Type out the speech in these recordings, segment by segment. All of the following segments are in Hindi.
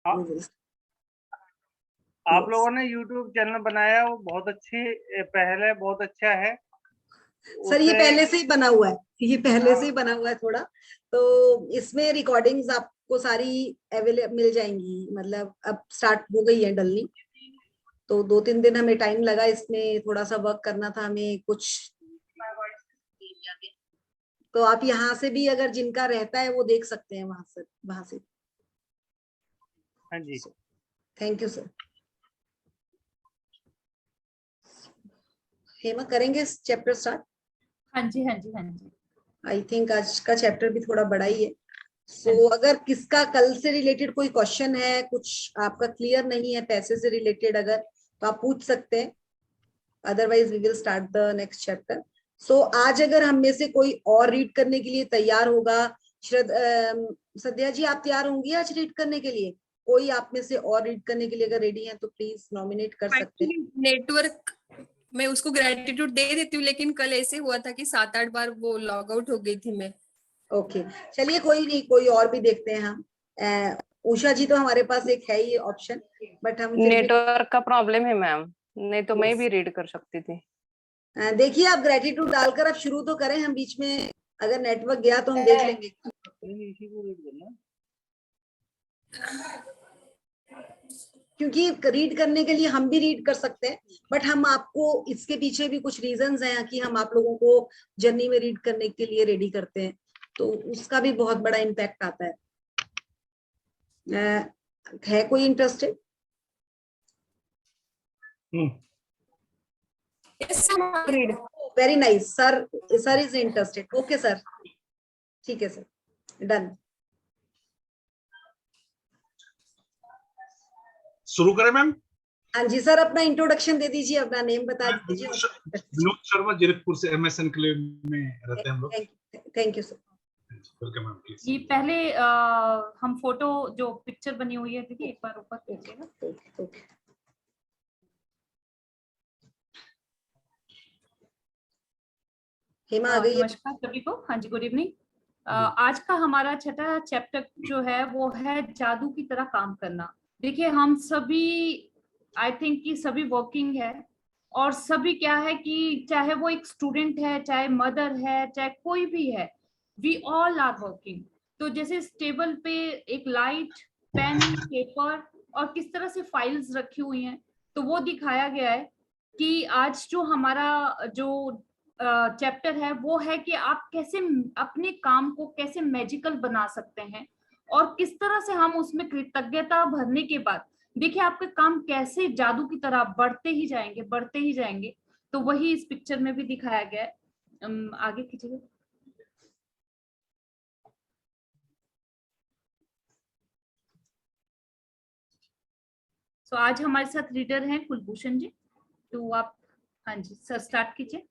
Uh, We will. आप Yes. लोगों ने YouTube चैनल बनाया, वो बहुत अच्छी पहल है, बहुत अच्छा है सर ये उसे। पहले से ही बना हुआ है, ये पहले हाँ। से ही बना हुआ है थोड़ा, तो इसमें रिकॉर्डिंग्स आपको सारी अवेलेबल मिल जाएंगी, मतलब अब स्टार्ट हो गई है डलनी। तो 2-3 दिन हमें टाइम लगा, इसमें थोड़ा सा वर्क करना था हमें कुछ। तो आप यहाँ से भी अगर जिनका रहता है वो देख सकते हैं वहां से। हाँ जी। Thank you sir. हेमा करेंगे चैप्टर स्टार्ट? हाँ जी हाँ जी हाँ जी। आई थिंक आज का चैप्टर भी थोड़ा बड़ा ही है। सो अगर किसका कल से रिलेटेड कोई क्वेश्चन है, कुछ आपका क्लियर नहीं है पैसे से रिलेटेड, अगर तो आप पूछ सकते हैं, otherwise we will start the next chapter. So आज अगर हम में से कोई और रीड करने के लिए तैयार होगा, सद्या जी आप तैयार होंगी आज रीड करने के लिए? कोई आप में से और रीड करने के लिए अगर रेडी है तो प्लीज नॉमिनेट कर सकते हैं। नेटवर्क मैं उसको ग्रेटिट्यूड दे देती हूँ, लेकिन कल ऐसे हुआ था कि 7-8 बार वो लॉग आउट हो गई थी मैं। ओके चलिए कोई नहीं, कोई और भी देखते हैं हम। उषा जी तो हमारे पास एक है ही ऑप्शन, बट हम नेटवर्क का प्रॉब्लम है मैम, नहीं तो मैं भी रीड कर सकती थी। देखिए आप ग्रेटिट्यूड डालकर आप शुरू तो करें, हम बीच में अगर नेटवर्क गया तो हम देख लेंगे। क्योंकि रीड करने के लिए हम भी रीड कर सकते हैं, बट हम आपको इसके पीछे भी कुछ रीजंस हैं कि हम आप लोगों को जर्नी में रीड करने के लिए रेडी करते हैं, तो उसका भी बहुत बड़ा इम्पैक्ट आता है। है कोई interested? Very nice sir, sir is interested. Okay sir, ठीक है सर, डन। शुरू करें मैम? हाँ जी सर, अपना इंट्रोडक्शन दे दीजिए, अपना नेम बता दीजिए। विनोद शर्मा, जीरकपुर से, MS एन्क्लेव में रहते हैं हम लोग। Thank you sir. Welcome ma'am, please. ये पहले हम फोटो जो पिक्चर बनी हुई है दीदी एक बार ऊपर कीजिएगा। हेमा आ गई है। नमस्कार सभी को। हाँ जी, गुड इवनिंग। आज का हमारा छठा चैप्टर जो है वो है जादू की तरह काम करना। देखिए हम सभी आई थिंक कि सभी वर्किंग है, और सभी क्या है कि चाहे वो एक स्टूडेंट है, चाहे मदर है, चाहे कोई भी है, वी ऑल आर वर्किंग। तो जैसे इस टेबल पे एक लाइट, पेन, पेपर और किस तरह से फाइल्स रखी हुई हैं, तो वो दिखाया गया है कि आज जो हमारा जो चैप्टर है वो है कि आप कैसे अपने काम को कैसे मैजिकल बना सकते हैं, और किस तरह से हम उसमें कृतज्ञता भरने के बाद देखिए आपके काम कैसे जादू की तरह बढ़ते ही जाएंगे, बढ़ते ही जाएंगे। तो वही इस पिक्चर में भी दिखाया गया है। आगे खींचिए। तो आज हमारे साथ रीडर हैं कुलभूषण जी, तो आप हाँ जी सर स्टार्ट कीजिए।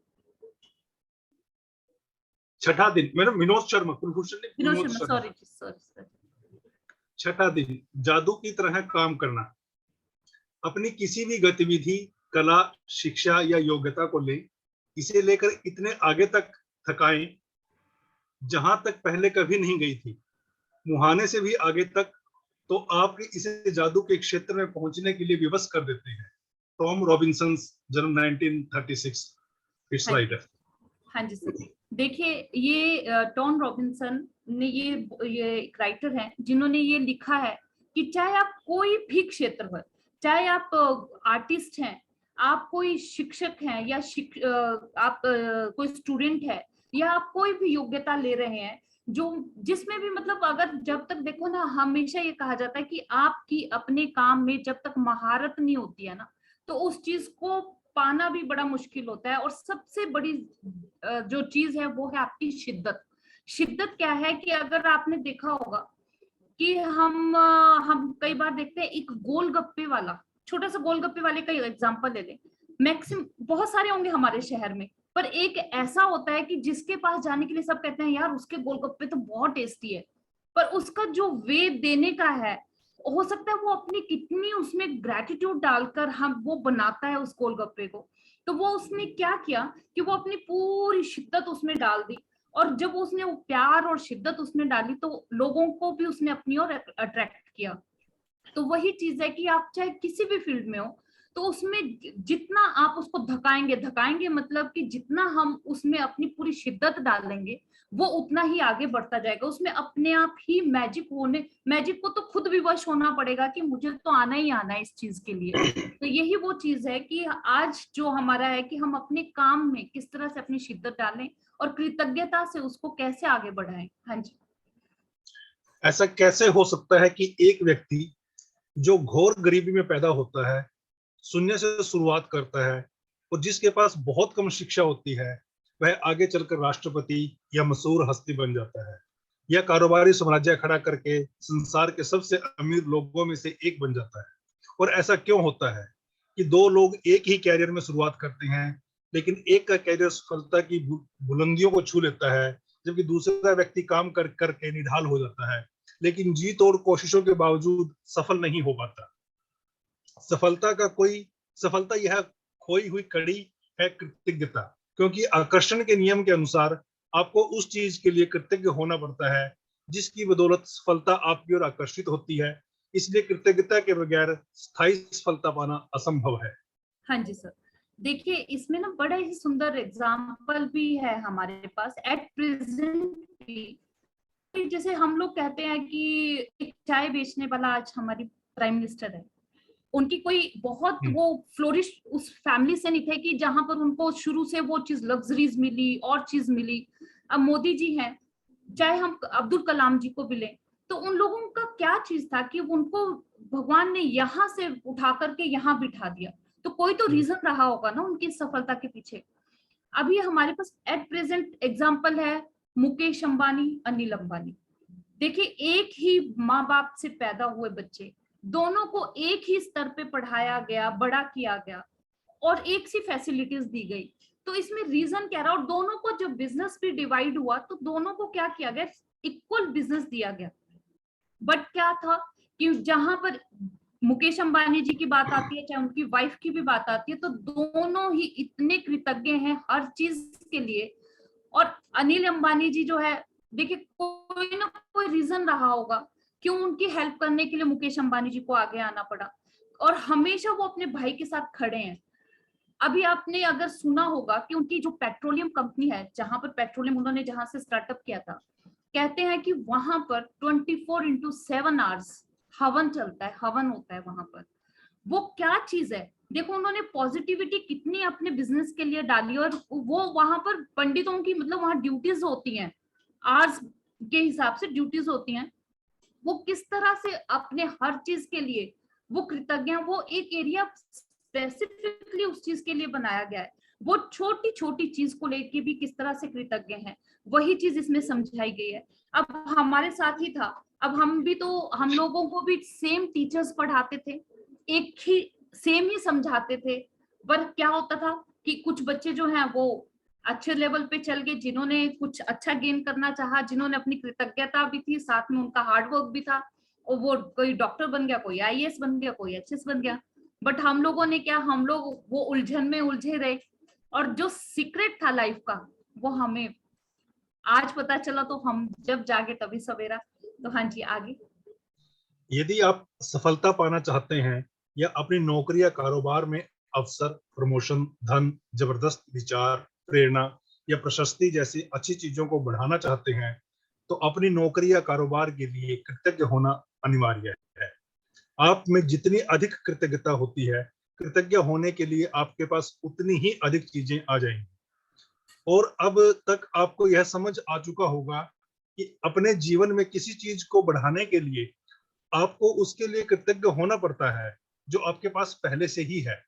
छठा दिन, मैडम विनोद शर्मा, कुलभूषण ने विनोद शर्मा, सॉरी जी, सॉरी। छठा दिन, जादू की तरह काम करना। अपनी किसी भी गतिविधि, कला, शिक्षा या योग्यता को ले, इसे लेकर इतने आगे तक थकाएं जहां तक पहले कभी नहीं गई थी, मुहाने से भी आगे तक, तो आप इसे जादू के क्षेत्र में पहुंचने के लिए विवश कर देते हैं। टॉम रॉबिन्सन, जन्म 1936, इट्स राइटर। हाँ जी सर, देखिए ये टॉम रॉबिन्सन ने ये एक राइटर हैं जिन्होंने ये लिखा है कि चाहे आप कोई भी क्षेत्र पर, चाहे आप आर्टिस्ट हैं, आप कोई शिक्षक हैं, या आप कोई स्टूडेंट है, या आप कोई भी योग्यता ले रहे हैं, जो जिसमें भी मतलब अगर जब तक देखो ना, हमेशा ये कहा जाता है कि आपकी अपने काम में जब तक महारत नहीं होती है ना, तो उस चीज को पाना भी बड़ा मुश्किल होता है। और सबसे बड़ी जो चीज है वो है आपकी शिद्दत। शिद्दत क्या है कि अगर आपने देखा होगा कि हम कई बार देखते हैं एक गोलगप्पे वाला, छोटा सा गोलगप्पे वाले का एग्जांपल ले लें, मैक्सिमम बहुत सारे होंगे हमारे शहर में, पर एक ऐसा होता है कि जिसके पास जाने के लिए सब कहते हैं यार उसके गोलगप्पे तो बहुत टेस्टी है, पर उसका जो वे देने का है, हो सकता है वो अपनी कितनी उसमें ग्रेटिट्यूड डालकर हम वो बनाता है उस गोलगप्पे को, तो वो उसने क्या किया कि वो अपनी पूरी शिद्दत उसमें डाल दी, और जब उसने वो प्यार और शिद्दत उसमें डाली तो लोगों को भी उसने अपनी ओर अट्रैक्ट किया। तो वही चीज है कि आप चाहे किसी भी फील्ड में हो, तो उसमें जितना आप उसको धकाएंगे मतलब कि जितना हम उसमें अपनी पूरी शिद्दत डालेंगे, वो उतना ही आगे बढ़ता जाएगा। उसमें अपने आप ही मैजिक को तो खुद भी वश होना पड़ेगा कि मुझे तो आना ही आना है इस चीज के लिए। तो यही वो चीज है कि आज जो हमारा है कि हम अपने काम में किस तरह से अपनी शिद्दत डालें और कृतज्ञता से उसको कैसे आगे बढ़ाएं। हाँ जी। ऐसा कैसे हो सकता है कि एक व्यक्ति जो घोर गरीबी में पैदा होता है, शून्य से शुरुआत करता है, और जिसके पास बहुत कम शिक्षा होती है, वह आगे चलकर राष्ट्रपति या मशहूर हस्ती बन जाता है, या कारोबारी साम्राज्य खड़ा करके संसार के सबसे अमीर लोगों में से एक बन जाता है? और ऐसा क्यों होता है कि दो लोग एक ही कैरियर में शुरुआत करते हैं, लेकिन एक का कैरियर सफलता की बुलंदियों को छू लेता है, जबकि दूसरा व्यक्ति काम कर करके निढाल हो जाता है, लेकिन जीत और कोशिशों के बावजूद सफल नहीं हो पाता? सफलता यह खोई हुई कड़ी है कृतज्ञता, क्योंकि आकर्षण के नियम के अनुसार आपको उस चीज के लिए कृतज्ञ होना पड़ता है जिसकी बदौलत सफलता आपकी ओर आकर्षित होती है। इसलिए कृतज्ञता के बगैर स्थायी सफलता पाना असंभव है। हाँ जी सर, देखिए इसमें ना बड़ा ही सुंदर एग्जाम्पल भी है हमारे पास एट प्रेजेंट भी। जैसे हम लोग कहते हैं कि एक चाय बेचने वाला आज हमारी प्राइम मिनिस्टर है, उनकी कोई बहुत वो फ्लोरिश उस फैमिली से नहीं थे कि जहां पर उनको शुरू से वो चीज लग्जरीज मिली और चीज मिली। अब मोदी जी हैं, चाहे हम अब्दुल कलाम जी को भी लें, तो उन लोगों का क्या चीज था कि उनको भगवान ने यहाँ से उठा करके यहाँ बिठा दिया, तो कोई तो रीजन रहा होगा ना उनकी सफलता के पीछे। अभी हमारे पास एट प्रेजेंट एग्जाम्पल है मुकेश अंबानी, अनिल अंबानी। देखिए एक ही माँ बाप से पैदा हुए बच्चे, दोनों को एक ही स्तर पे पढ़ाया गया, बड़ा किया गया और एक सी फैसिलिटीज दी गई। तो इसमें रीजन क्या रहा, और दोनों को जब बिजनेस भी डिवाइड हुआ तो दोनों को क्या किया गया, इक्वल बिजनेस दिया गया। बट क्या था कि जहां पर मुकेश अंबानी जी की बात आती है, चाहे उनकी वाइफ की भी बात आती है, तो दोनों ही इतने कृतज्ञ हैं हर चीज के लिए। और अनिल अंबानी जी जो है, देखिए कोई ना कोई रीजन रहा होगा क्यों उनकी हेल्प करने के लिए मुकेश अंबानी जी को आगे आना पड़ा, और हमेशा वो अपने भाई के साथ खड़े हैं। अभी आपने अगर सुना होगा कि उनकी जो पेट्रोलियम कंपनी है, जहां पर पेट्रोलियम उन्होंने जहां से स्टार्टअप किया था, कहते हैं कि वहां पर 24/7 आवर्स हवन चलता है, हवन होता है वहां पर। वो क्या चीज है, देखो उन्होंने पॉजिटिविटी कितनी अपने बिजनेस के लिए डाली, और वो वहां पर पंडितों की मतलब वहां ड्यूटीज होती हैं, आवर्स के हिसाब से ड्यूटीज होती हैं, वो किस तरह से अपने हर चीज के लिए वो कृतज्ञ हैं। वो एक एरिया स्पेसिफिकली उस चीज के लिए बनाया गया है, वो छोटी छोटी चीज को लेके भी किस तरह से कृतज्ञ हैं, वही चीज इसमें समझाई गई है। अब हमारे साथ ही था, अब हम भी तो, हम लोगों को भी सेम टीचर्स पढ़ाते थे, एक ही सेम ही समझाते थे, पर क्या होता था कि कुछ बच्चे जो हैं वो अच्छे लेवल पे चल गए, जिन्होंने कुछ अच्छा गेन करना चाहा, जिन्होंने अपनी कृतज्ञता भी थी, साथ में उनका हार्डवर्क भी था, और वो कोई डॉक्टर बन गया, कोई आईएएस बन गया, कोई एचएस बन गया। बट हम लोगों ने क्या, हम लोग वो उलझन में उलझे रहे, और जो सीक्रेट था लाइफ का वो हमें आज पता चला, तो हम जब जागे तभी सवेरा। तो हाँ जी, आगे। यदि आप सफलता पाना चाहते हैं या अपनी नौकरी या कारोबार में अवसर, प्रमोशन, धन, जबरदस्त विचार, प्रेरणा या प्रशस्ति जैसी अच्छी चीजों को बढ़ाना चाहते हैं, तो अपनी नौकरी या कारोबार के लिए कृतज्ञ होना अनिवार्य है। आप में जितनी अधिक कृतज्ञता होती है, कृतज्ञ होने के लिए आपके पास उतनी ही अधिक चीजें आ जाएंगी। और अब तक आपको यह समझ आ चुका होगा कि अपने जीवन में किसी चीज को बढ़ाने के लिए आपको उसके लिए कृतज्ञ होना पड़ता है जो आपके पास पहले से ही है।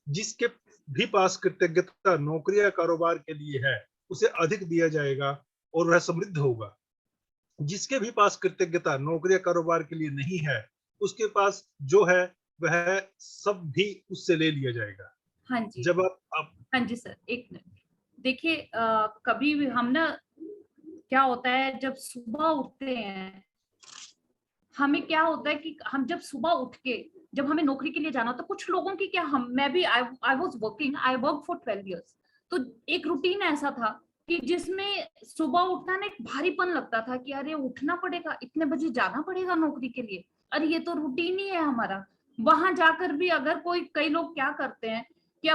जिसके भी पास कृतज्ञता नौकरी या कारोबार के लिए है, उसे अधिक दिया जाएगा और वह समृद्ध होगा। जिसके भी पास कृतज्ञता नौकरी या कारोबार के लिए नहीं है, उसके पास जो है वह सब भी उससे ले लिया जाएगा। हाँ जी, जब आप हाँ जी सर, एक मिनट। देखिए कभी भी हम ना, क्या होता है जब सुबह उठते हैं, हमें क्या होता है कि हम जब सुबह उठ के जब हमें नौकरी के लिए जाना होता है, कुछ लोगों की क्या, हम मैं भी I was working, I work for 12 years, तो एक रूटीन ऐसा था कि जिसमें सुबह उठना ना एक भारीपन लगता था कि अरे उठना पड़ेगा, इतने बजे जाना पड़ेगा नौकरी के लिए, अरे ये तो रूटीन ही है हमारा। वहां जाकर भी अगर कई लोग क्या करते हैं कि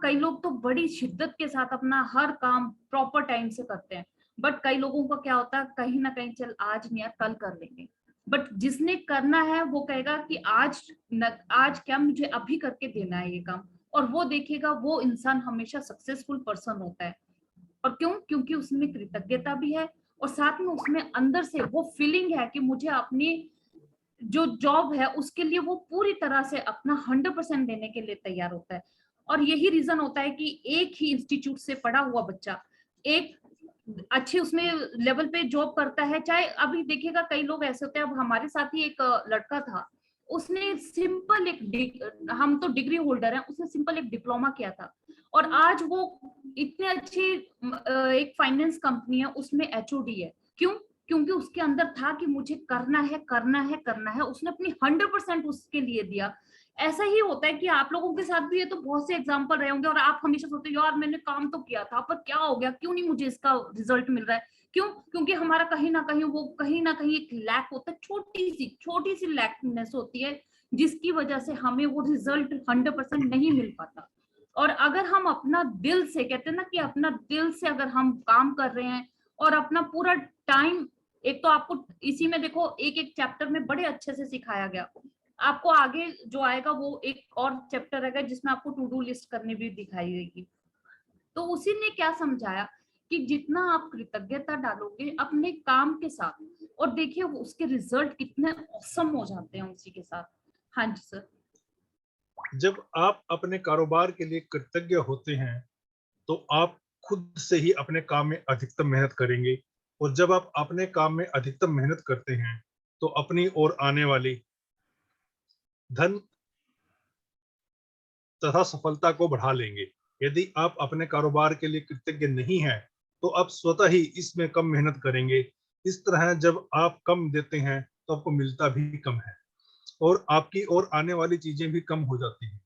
कई लोग तो बड़ी शिद्दत के साथ अपना हर काम प्रॉपर टाइम से करते हैं, बट कई लोगों का क्या होता है कहीं ना कहीं चल आज नहीं यार कल कर लेंगे। बट जिसने करना है वो कहेगा कि आज क्या मुझे अभी करके देना है ये काम, और वो देखेगा, वो इंसान हमेशा सक्सेसफुल पर्सन होता है। और क्यों? क्योंकि उसमें कृतज्ञता भी है और साथ में उसमें अंदर से वो फीलिंग है कि मुझे अपनी जो जॉब है उसके लिए वो पूरी तरह से अपना 100% देने के लिए तैयार होता है। और यही रीजन होता है कि एक ही इंस्टीट्यूट से पढ़ा हुआ बच्चा एक अच्छे उसमें लेवल पे जॉब करता है, चाहे अभी देखिएगा कई लोग ऐसे होते हैं। अब हमारे साथ ही एक लड़का था, उसने सिंपल हम तो डिग्री होल्डर हैं, उसने सिंपल एक डिप्लोमा किया था और आज वो इतने अच्छी एक फाइनेंस कंपनी है उसमें एचओडी है। क्यों? क्योंकि उसके अंदर था कि मुझे करना है करना है करना है, उसने अपनी 100% उसके लिए दिया। ऐसा ही होता है कि आप लोगों के साथ भी ये तो बहुत से एग्जांपल रहे होंगे और आप हमेशा सोचते हो यार मैंने काम तो किया था पर क्या हो गया, क्यों नहीं मुझे इसका रिजल्ट मिल रहा है। क्यों? क्योंकि हमारा कहीं ना कहीं एक लैक होता है, छोटी सी लैकनेस होती है जिसकी वजह से हमें वो रिजल्ट 100% नहीं मिल पाता। और अगर हम अपना दिल से, कहते हैं ना कि अपना दिल से अगर हम काम कर रहे हैं और अपना पूरा टाइम, एक तो आपको इसी में देखो एक एक चैप्टर में बड़े अच्छे से सिखाया गया, आपको आगे जो आएगा वो एक और चैप्टर रहेगा जिसमें आपको टू डू लिस्ट करनी भी दिखाई देगी। तो उसी ने क्या समझाया कि जितना आप कृतज्ञता डालोगे अपने काम के साथ और देखिए उसके रिजल्ट कितने ऑसम हो जाते हैं उसी के साथ। हाँ जी सर। जब आप अपने कारोबार के लिए कृतज्ञ होते हैं तो आप खुद से ही अपने काम में अधिकतम मेहनत करेंगे, और जब आप अपने काम में अधिकतम मेहनत करते हैं तो अपनी ओर आने वाली धन तथा सफलता को बढ़ा लेंगे। यदि आप अपने कारोबार के लिए कृतज्ञ नहीं हैं तो आप स्वतः ही इसमें कम मेहनत करेंगे। इस तरह जब आप कम देते हैं तो आपको मिलता भी कम है और आपकी ओर आने वाली चीजें भी कम हो जाती हैं।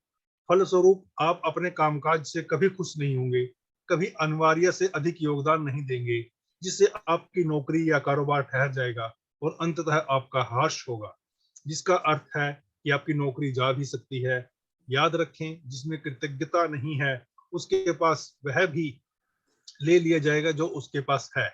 फलस्वरूप आप अपने कामकाज से कभी खुश नहीं होंगे, कभी अनिवार्य से अधिक योगदान नहीं देंगे, जिससे आपकी नौकरी या कारोबार ठहर जाएगा और अंततः आपका हाश होगा, जिसका अर्थ है कि आपकी नौकरी जा भी सकती है। याद रखें, जिसमें कृतज्ञता नहीं है उसके पास वह भी ले लिया जाएगा जो उसके पास है।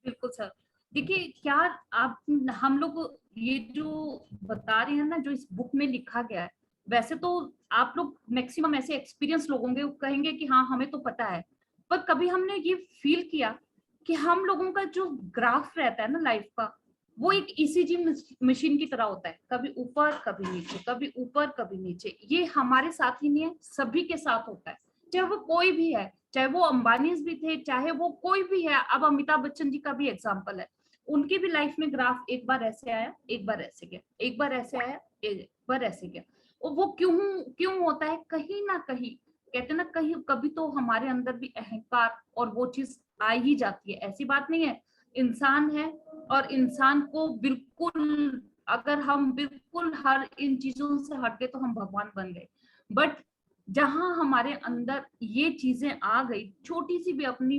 बिल्कुल सर। देखिए क्या आप हम लोग ये जो बता रहे हैं ना जो इस बुक में लिखा गया है, वैसे तो आप लोग मैक्सिमम ऐसे एक्सपीरियंस लोग होंगे कहेंगे कि हाँ हमें तो पता है, पर कभी हमने ये फील किया कि हम लोगों का जो ग्राफ रहता है ना लाइफ का, वो एक ईसीजी मशीन की तरह होता है, कभी ऊपर कभी नीचे, कभी ऊपर कभी नीचे। ये हमारे साथ ही नहीं है, सभी के साथ होता है, चाहे वो कोई भी है, चाहे वो अंबानी भी थे, चाहे वो कोई भी है। अब अमिताभ बच्चन जी का भी एग्जाम्पल है, उनकी भी लाइफ में ग्राफ एक बार ऐसे आया, एक बार ऐसे गया, एक बार ऐसे आया, एक बार ऐसे गया। और वो क्यों होता है? कहीं ना कहीं कहते ना, कहीं कभी तो हमारे अंदर भी अहंकार और वो चीज आ ही जाती है। ऐसी बात नहीं है, इंसान है और इंसान को बिल्कुल, अगर हम बिल्कुल हर इन चीजों से हट गए तो हम भगवान बन गए। बट जहां हमारे अंदर ये चीजें आ गई, छोटी सी भी अपनी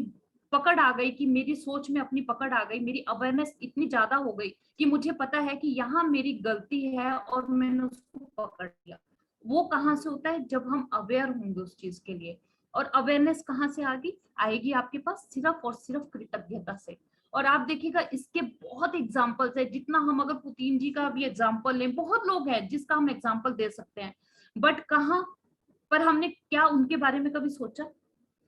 पकड़ आ गई कि मेरी सोच में अपनी पकड़ आ गई, मेरी अवेयरनेस इतनी ज्यादा हो गई कि मुझे पता है कि यहाँ मेरी गलती है और मैंने उसको पकड़ लिया। वो कहाँ से होता है? जब हम अवेयर होंगे उस चीज के लिए। और अवेयरनेस कहाँ से आएगी आपके पास? सिर्फ और सिर्फ कृतज्ञता से। और आप देखिएगा इसके बहुत एग्जाम्पल्स है, जितना हम अगर पुतिन जी का भी एग्जाम्पल लें, बहुत लोग हैं जिसका हम एग्जाम्पल दे सकते हैं, बट कहाँ पर हमने क्या उनके बारे में कभी सोचा?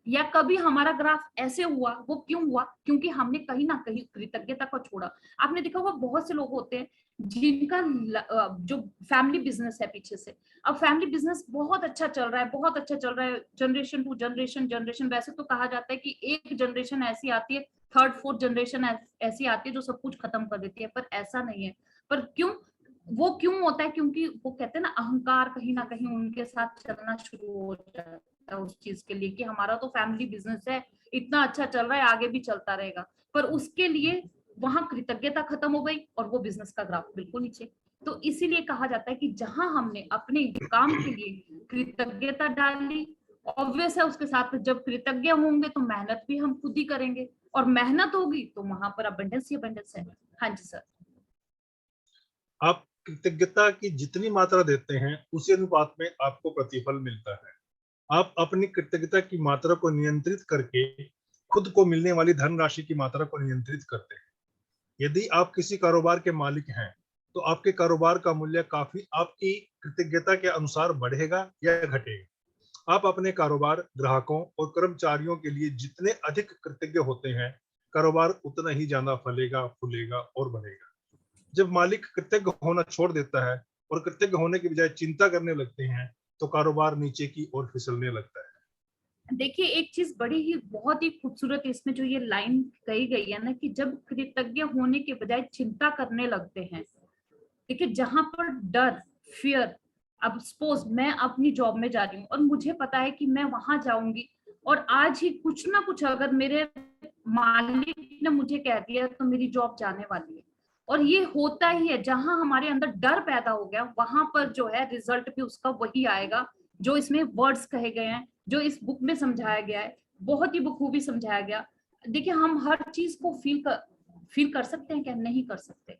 या कभी हमारा ग्राफ ऐसे हुआ? वो क्यों हुआ? क्योंकि हमने कहीं ना कहीं कृतज्ञता को छोड़ा। आपने देखा होगा बहुत से लोग होते हैं जिनका जो फैमिली बिजनेस है पीछे से, अब फैमिली बिजनेस बहुत अच्छा चल रहा है, बहुत अच्छा चल रहा है, जनरेशन टू जनरेशन। वैसे तो कहा जाता है कि एक जनरेशन ऐसी आती है, थर्ड फोर्थ जनरेशन ऐसी आती है जो सब कुछ खत्म कर देती है, पर ऐसा नहीं है। पर क्यों? वो क्यों होता है? क्योंकि वो कहते हैं ना, अहंकार कहीं ना कहीं उनके साथ चलना शुरू हो जाता है उस चीज के लिए कि हमारा तो फैमिली बिजनेस है, इतना अच्छा चल रहा है, आगे भी चलता रहेगा। पर उसके लिए वहां कृतज्ञता खत्म हो गई और वो बिजनेस का ग्राफ बिल्कुल नीचे। तो इसीलिए कहा जाता है कि जहां हमने अपने काम के लिए कृतज्ञता डाली ऑब्वियस है उसके साथ जब कृतज्ञ होंगे तो मेहनत भी हम खुद ही करेंगे, और मेहनत होगी तो वहां पर अबंडेंस ही अबंडेंस है। हाँ जी सर। आप कृतज्ञता की जितनी मात्रा देते हैं उसी अनुपात में आपको प्रतिफल मिलता है। आप अपनी कृतज्ञता की मात्रा को नियंत्रित करके खुद को मिलने वाली धनराशि की मात्रा को नियंत्रित करते हैं। यदि आप किसी कारोबार के मालिक हैं तो आपके कारोबार का मूल्य काफी आपकी कृतज्ञता के अनुसार बढ़ेगा या घटेगा। आप अपने कारोबार, ग्राहकों और कर्मचारियों के लिए जितने अधिक कृतज्ञ होते हैं, कारोबार उतना ही ज्यादा फलेगा, फूलेगा और बढ़ेगा। जब मालिक कृतज्ञ होना छोड़ देता है और कृतज्ञ होने की बजाय चिंता करने लगते हैं तो कारोबार नीचे की ओर फिसलने लगता है। देखिए एक चीज बड़ी ही बहुत ही खूबसूरत इसमें जो ये लाइन कही गई है ना, कि जब कृतज्ञ होने के बजाय चिंता करने लगते हैं। देखिए जहां पर डर, फियर, अब सपोज मैं अपनी जॉब में जा रही हूँ और मुझे पता है कि मैं वहां जाऊंगी और आज ही कुछ ना कुछ अगर मेरे मालिक ने मुझे कह दिया तो मेरी जॉब जाने वाली है, और ये होता ही है। जहां हमारे अंदर डर पैदा हो गया वहां पर जो है रिजल्ट भी उसका वही आएगा जो इसमें वर्ड्स कहे गए हैं, जो इस बुक में समझाया गया है, बहुत ही बखूबी समझाया गया। देखिए हम हर चीज को फील कर सकते हैं क्या? नहीं कर सकते।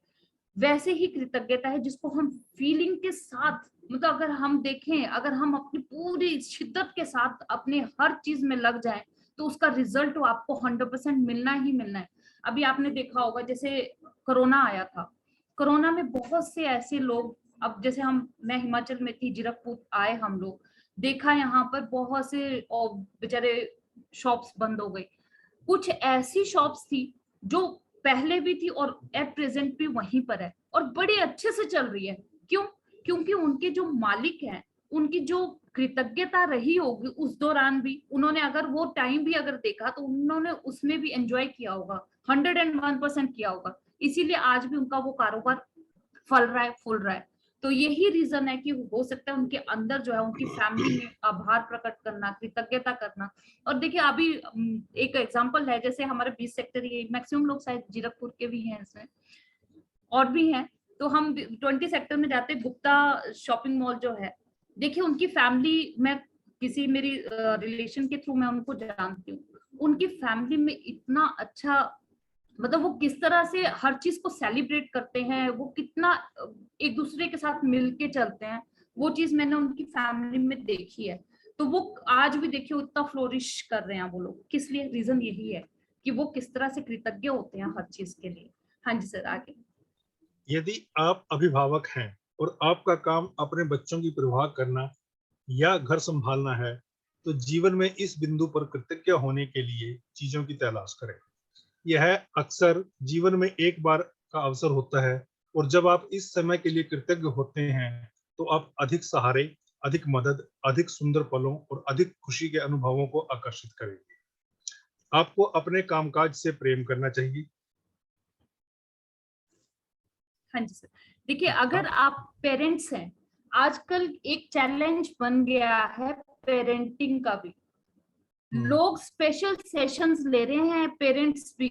वैसे ही कृतज्ञता है जिसको हम फीलिंग के साथ, मतलब अगर हम देखें, अगर हम अपनी पूरी शिद्दत के साथ अपने हर चीज में लग जाएं तो उसका रिजल्ट आपको 100% मिलना ही मिलना है। अभी आपने देखा होगा जैसे कोरोना आया था, कोरोना में बहुत से ऐसे लोग, अब जैसे मैं हिमाचल में थी, जीरकपुर आए हम लोग, देखा यहाँ पर बहुत से बेचारे शॉप्स बंद हो गई। कुछ ऐसी शॉप्स थी जो पहले भी थी और एट प्रेजेंट भी वहीं पर है और बड़े अच्छे से चल रही है। क्यों? क्योंकि उनके जो मालिक हैं, उनकी जो कृतज्ञता रही होगी उस दौरान भी, उन्होंने अगर वो टाइम भी अगर देखा तो उन्होंने उसमें भी एंजॉय किया होगा, 101% किया होगा, इसीलिए आज भी उनका वो कारोबार फल रहा है, फूल रहा है। तो यही रीजन है कि हो सकता है उनके अंदर जो है उनकी फैमिली में आभार प्रकट करना, कृतज्ञता करना। और देखिए अभी एक एग्जांपल है, जैसे हमारे 20 सेक्टर, ये मैक्सिमम लोग शायद जीरकपुर के भी हैं इसमें और भी हैं, तो हम 20 सेक्टर में जाते, गुप्ता शॉपिंग मॉल जो है, देखिए उनकी फैमिली, मैं किसी मेरी रिलेशन के थ्रू मैं उनको जानती हूँ, उनकी फैमिली में इतना अच्छा, मतलब वो किस तरह से हर चीज को सेलिब्रेट करते हैं, वो कितना एक दूसरे के साथ मिलके चलते हैं, वो चीज मैंने उनकी फैमिली में देखी है। तो वो आज भी देखिए उतना फ्लोरिश कर रहे हैं वो लोग, किस लिए? रीजन यही है कि वो किस तरह से कृतज्ञ होते हैं हर चीज के लिए। हाँ जी सर, आगे। यदि आप अभिभावक हैं और आपका काम अपने बच्चों की परवाह करना या घर संभालना है तो जीवन में इस बिंदु पर कृतज्ञ होने के लिए चीजों की तलाश करें। यह अक्सर जीवन में एक बार का अवसर होता है और जब आप इस समय के लिए कृतज्ञ होते हैं तो आप अधिक सहारे, अधिक मदद, अधिक सुंदर पलों और अधिक खुशी के अनुभवों को आकर्षित करेंगे। आपको अपने कामकाज से प्रेम करना चाहिए। हाँ जी सर। देखिए अगर आप पेरेंट्स हैं, आजकल एक चैलेंज बन गया है पेरेंटिंग का भी, लोग स्पेशल सेशंस ले रहे हैं पेरेंट्स भी,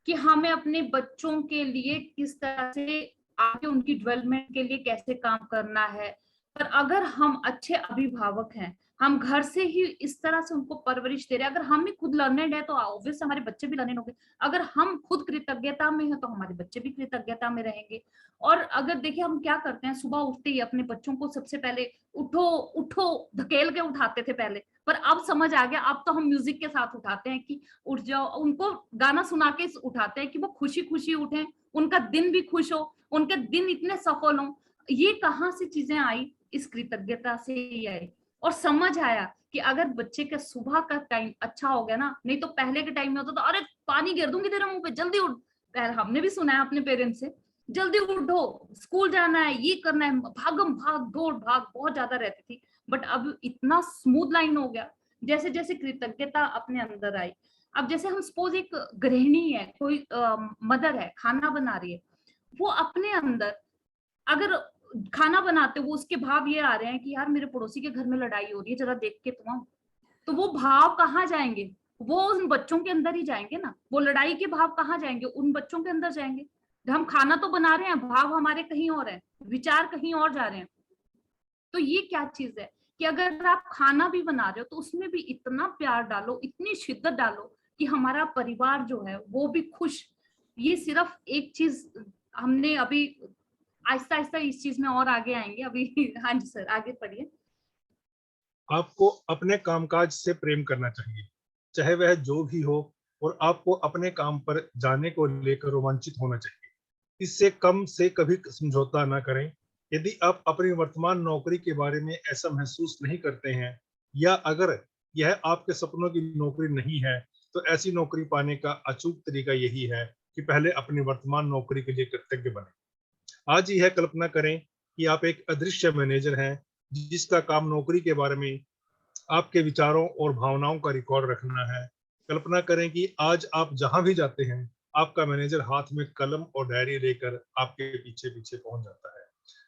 कि हमें अपने बच्चों के लिए किस तरह से आगे उनकी डेवलपमेंट के लिए कैसे काम करना है। पर अगर हम अच्छे अभिभावक हैं, हम घर से ही इस तरह से उनको परवरिश दे रहे हैं, अगर हम ही खुद लर्नेड है तो ऑब्वियस हमारे बच्चे भी लर्नेड होंगे। अगर हम खुद कृतज्ञता में हैं तो हमारे बच्चे भी कृतज्ञता में रहेंगे। और अगर देखिए हम क्या करते हैं, सुबह उठते ही अपने बच्चों को सबसे पहले उठो उठो धकेल के उठाते थे पहले, पर अब समझ आ गया, अब तो हम म्यूजिक के साथ उठाते हैं कि उठ जाओ, उनको गाना सुना के उठाते हैं कि वो खुशी खुशी उठे, उनका दिन भी खुश हो, उनके दिन इतने सफल हो। ये कहाँ से चीजें आई? इस कृतज्ञता से ही आई। और समझ आया कि अगर बच्चे का सुबह का टाइम अच्छा हो गया ना, नहीं तो पहले के टाइम में होता था, अरे पानी गिर दूंगी तेरे मुंह पे, जल्दी उठ। पहले हमने भी सुना है अपने पेरेंट्स से, जल्दी उठो, स्कूल जाना है, ये करना है, भागम भाग दौड़ भाग बहुत ज्यादा रहती थी। बट अब इतना स्मूथ लाइन हो गया जैसे जैसे कृतज्ञता अपने अंदर आई। अब जैसे हम सपोज एक गृहिणी है, कोई मदर है, खाना बना रही है, वो अपने अंदर अगर खाना बनाते वो उसके भाव ये आ रहे हैं कि यार मेरे पड़ोसी के घर में लड़ाई हो रही है, जरा देख के तुम आओ, तो वो भाव कहाँ जाएंगे? वो उन बच्चों के अंदर ही जाएंगे ना। वो लड़ाई के भाव कहाँ जाएंगे? उन बच्चों के अंदर जाएंगे। हम खाना तो बना रहे हैं, भाव हमारे कहीं और है, विचार कहीं और जा रहे हैं। तो ये क्या चीज है? कि अगर आप खाना भी बना रहे हो तो उसमें भी इतना प्यार डालो, इतनी शिद्दत डालो कि हमारा परिवार जो है वो भी खुश। ये सिर्फ एक चीज हमने अभी आहिस्ता आहिस्ता इस चीज में और आगे आएंगे अभी। हाँ जी सर, आगे पढ़िए। आपको अपने कामकाज से प्रेम करना चाहिए, चाहे वह जो भी हो, और आपको अपने काम पर जाने को लेकर रोमांचित होना चाहिए। इससे कम से कभी समझौता न करें। यदि आप अपनी वर्तमान नौकरी के बारे में ऐसा महसूस नहीं करते हैं, या अगर यह आपके सपनों की नौकरी नहीं है, तो ऐसी नौकरी पाने का अचूक तरीका यही है कि पहले अपनी वर्तमान नौकरी के लिए कृतज्ञ बने। आज यह कल्पना करें कि आप एक अदृश्य मैनेजर हैं, जिसका काम नौकरी के बारे में आपके विचारों और भावनाओं का रिकॉर्ड रखना है। कल्पना करें कि आज आप जहां भी जाते हैं, आपका मैनेजर हाथ में कलम और डायरी लेकर आपके पीछे पीछे पहुंच जाता है।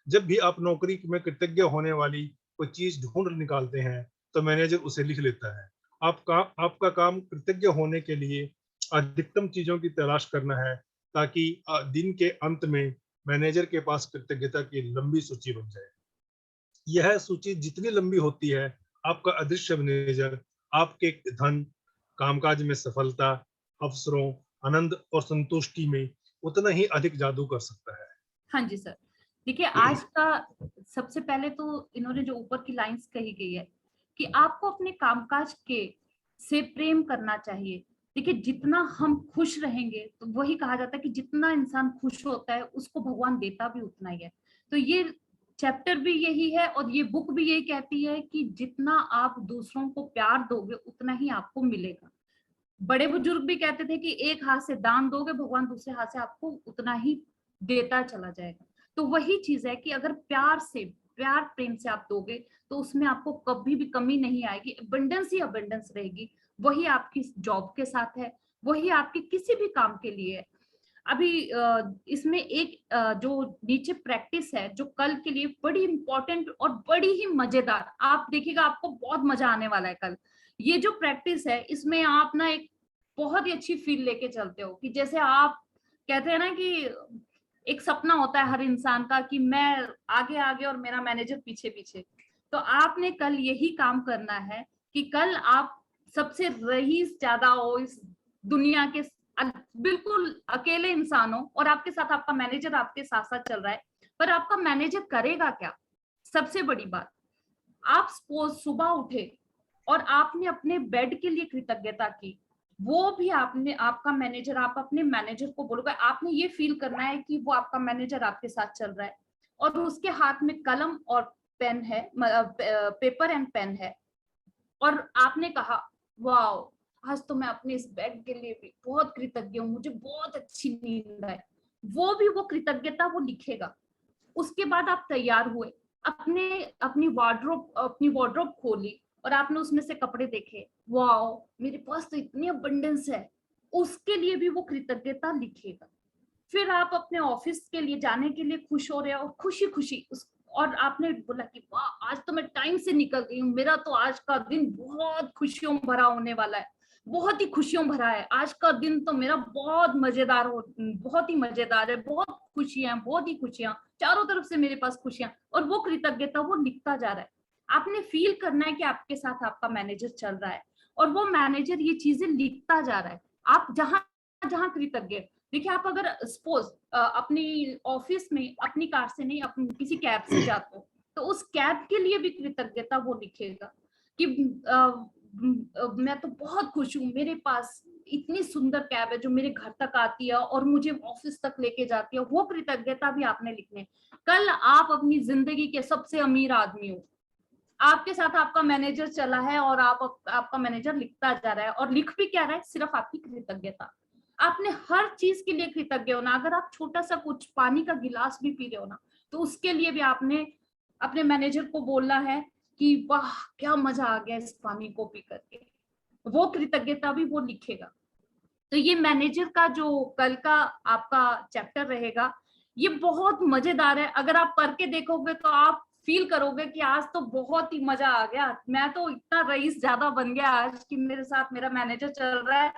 जब भी आप नौकरी में कृतज्ञ होने वाली कोई चीज ढूंढ निकालते हैं, तो मैनेजर उसे लिख लेता है। आपका काम कृतज्ञ होने के लिए अधिकतम चीजों की तलाश करना है, ताकि दिन के अंत में मैनेजर के पास कृतज्ञता की लंबी सूची बन जाए। यह सूची जितनी लंबी होती है, आपका अदृश्य मैनेजर आपके धन, कामकाज में सफलता, अवसरों, आनंद और संतुष्टि में उतना ही अधिक जादू कर सकता है। हाँ जी सर, देखिए आज का सबसे पहले तो इन्होंने जो ऊपर की लाइंस कही गई है कि आपको अपने कामकाज के से प्रेम करना चाहिए। देखिए जितना हम खुश रहेंगे, तो वही कहा जाता है कि जितना इंसान खुश होता है उसको भगवान देता भी उतना ही है। तो ये चैप्टर भी यही है और ये बुक भी यही कहती है कि जितना आप दूसरों को प्यार दोगे उतना ही आपको मिलेगा। बड़े बुजुर्ग भी कहते थे कि एक हाथ से दान दोगे, भगवान दूसरे हाथ से आपको उतना ही देता चला जाएगा। तो वही चीज है कि अगर प्यार प्रेम से आप दोगे तो उसमें आपको कभी भी कमी नहीं आएगी, अबंडेंस ही अबंडेंस रहेगी। वही आपकी जॉब के साथ है, वही आपके किसी भी काम के लिए है। अभी इसमें एक जो नीचे प्रैक्टिस है जो कल के लिए बड़ी इंपॉर्टेंट और बड़ी ही मजेदार, आप देखिएगा आपको बहुत मजा आने वाला है कल। ये जो प्रैक्टिस है इसमें आप ना एक बहुत ही अच्छी फील लेके चलते हो कि जैसे आप कहते हैं ना कि एक सपना होता है हर इंसान का कि मैं आगे आगे और मेरा मैनेजर पीछे पीछे। तो आपने कल यही काम करना है कि कल आप सबसे रईस ज्यादा हो इस दुनिया के, बिल्कुल अकेले इंसान हो और आपके साथ आपका मैनेजर आपके साथ साथ चल रहा है। पर आपका मैनेजर करेगा क्या? सबसे बड़ी बात, आप सपोज सुबह उठे और आपने अपने बेड के लिए कृतज्ञता की, वो भी आपने आपका मैनेजर, आप अपने मैनेजर को बोलोगे, आपने ये फील करना है कि वो आपका मैनेजर आपके साथ चल रहा है और उसके हाथ में कलम और पेन है, पेपर एंड पेन है, और आपने कहा वाओ आज तो मैं अपने इस बेड के लिए भी बहुत कृतज्ञ हूँ, मुझे बहुत अच्छी नींद आई। वो भी वो कृतज्ञता वो लिखेगा। उसके बाद आप तैयार हुए, अपनी वार्डरोब खोली और आपने उसमें से कपड़े देखे, वाओ मेरे पास तो इतनी अबंडेंस है, उसके लिए भी वो कृतज्ञता लिखेगा। फिर आप अपने ऑफिस के लिए जाने के लिए खुश हो रहे हो और खुशी खुशी और आपने बोला कि वाह आज तो मैं टाइम से निकल गई हूँ, मेरा तो आज का दिन बहुत खुशियों भरा होने वाला है, बहुत ही खुशियों भरा है, आज का दिन तो मेरा बहुत ही मजेदार है, बहुत खुशियां, बहुत ही खुशियां, चारों तरफ से मेरे पास खुशियां, और वो कृतज्ञता वो लिखता जा रहा है। आपने फील करना है कि आपके साथ आपका मैनेजर चल रहा है और वो मैनेजर ये चीजें लिखता जा रहा है। आप जहां जहां कृतज्ञ, देखिए आप अगर सपोज अपनी ऑफिस में अपनी कार से नहीं अपनी किसी कैब से जाते हो तो उस कैब के लिए भी कृतज्ञता वो लिखेगा कि मैं तो बहुत खुश हूँ, मेरे पास इतनी सुंदर कैब है जो मेरे घर तक आती है और मुझे ऑफिस तक लेके जाती है। वो कृतज्ञता भी आपने लिखने। कल आप अपनी जिंदगी के सबसे अमीर आदमी हो, आपके साथ आपका मैनेजर चला है और आपका मैनेजर लिखता जा रहा है, और लिख भी क्या रहा है, सिर्फ आपकी कृतज्ञता। आपने हर चीज के लिए कृतज्ञ होना। अगर आप छोटा सा कुछ पानी का गिलास भी पी रहे हो ना, तो उसके लिए भी आपने अपने मैनेजर को बोलना है कि वाह क्या मजा आ गया इस पानी को पी करके। वो कृतज्ञता भी वो लिखेगा। तो ये मैनेजर का जो कल का आपका चैप्टर रहेगा ये बहुत मजेदार है। अगर आप करके देखोगे तो आप फील करोगे कि आज तो बहुत ही मजा आ गया, मैं तो इतना रईस ज्यादा बन गया आज कि मेरे साथ मेरा मैनेजर चल रहा है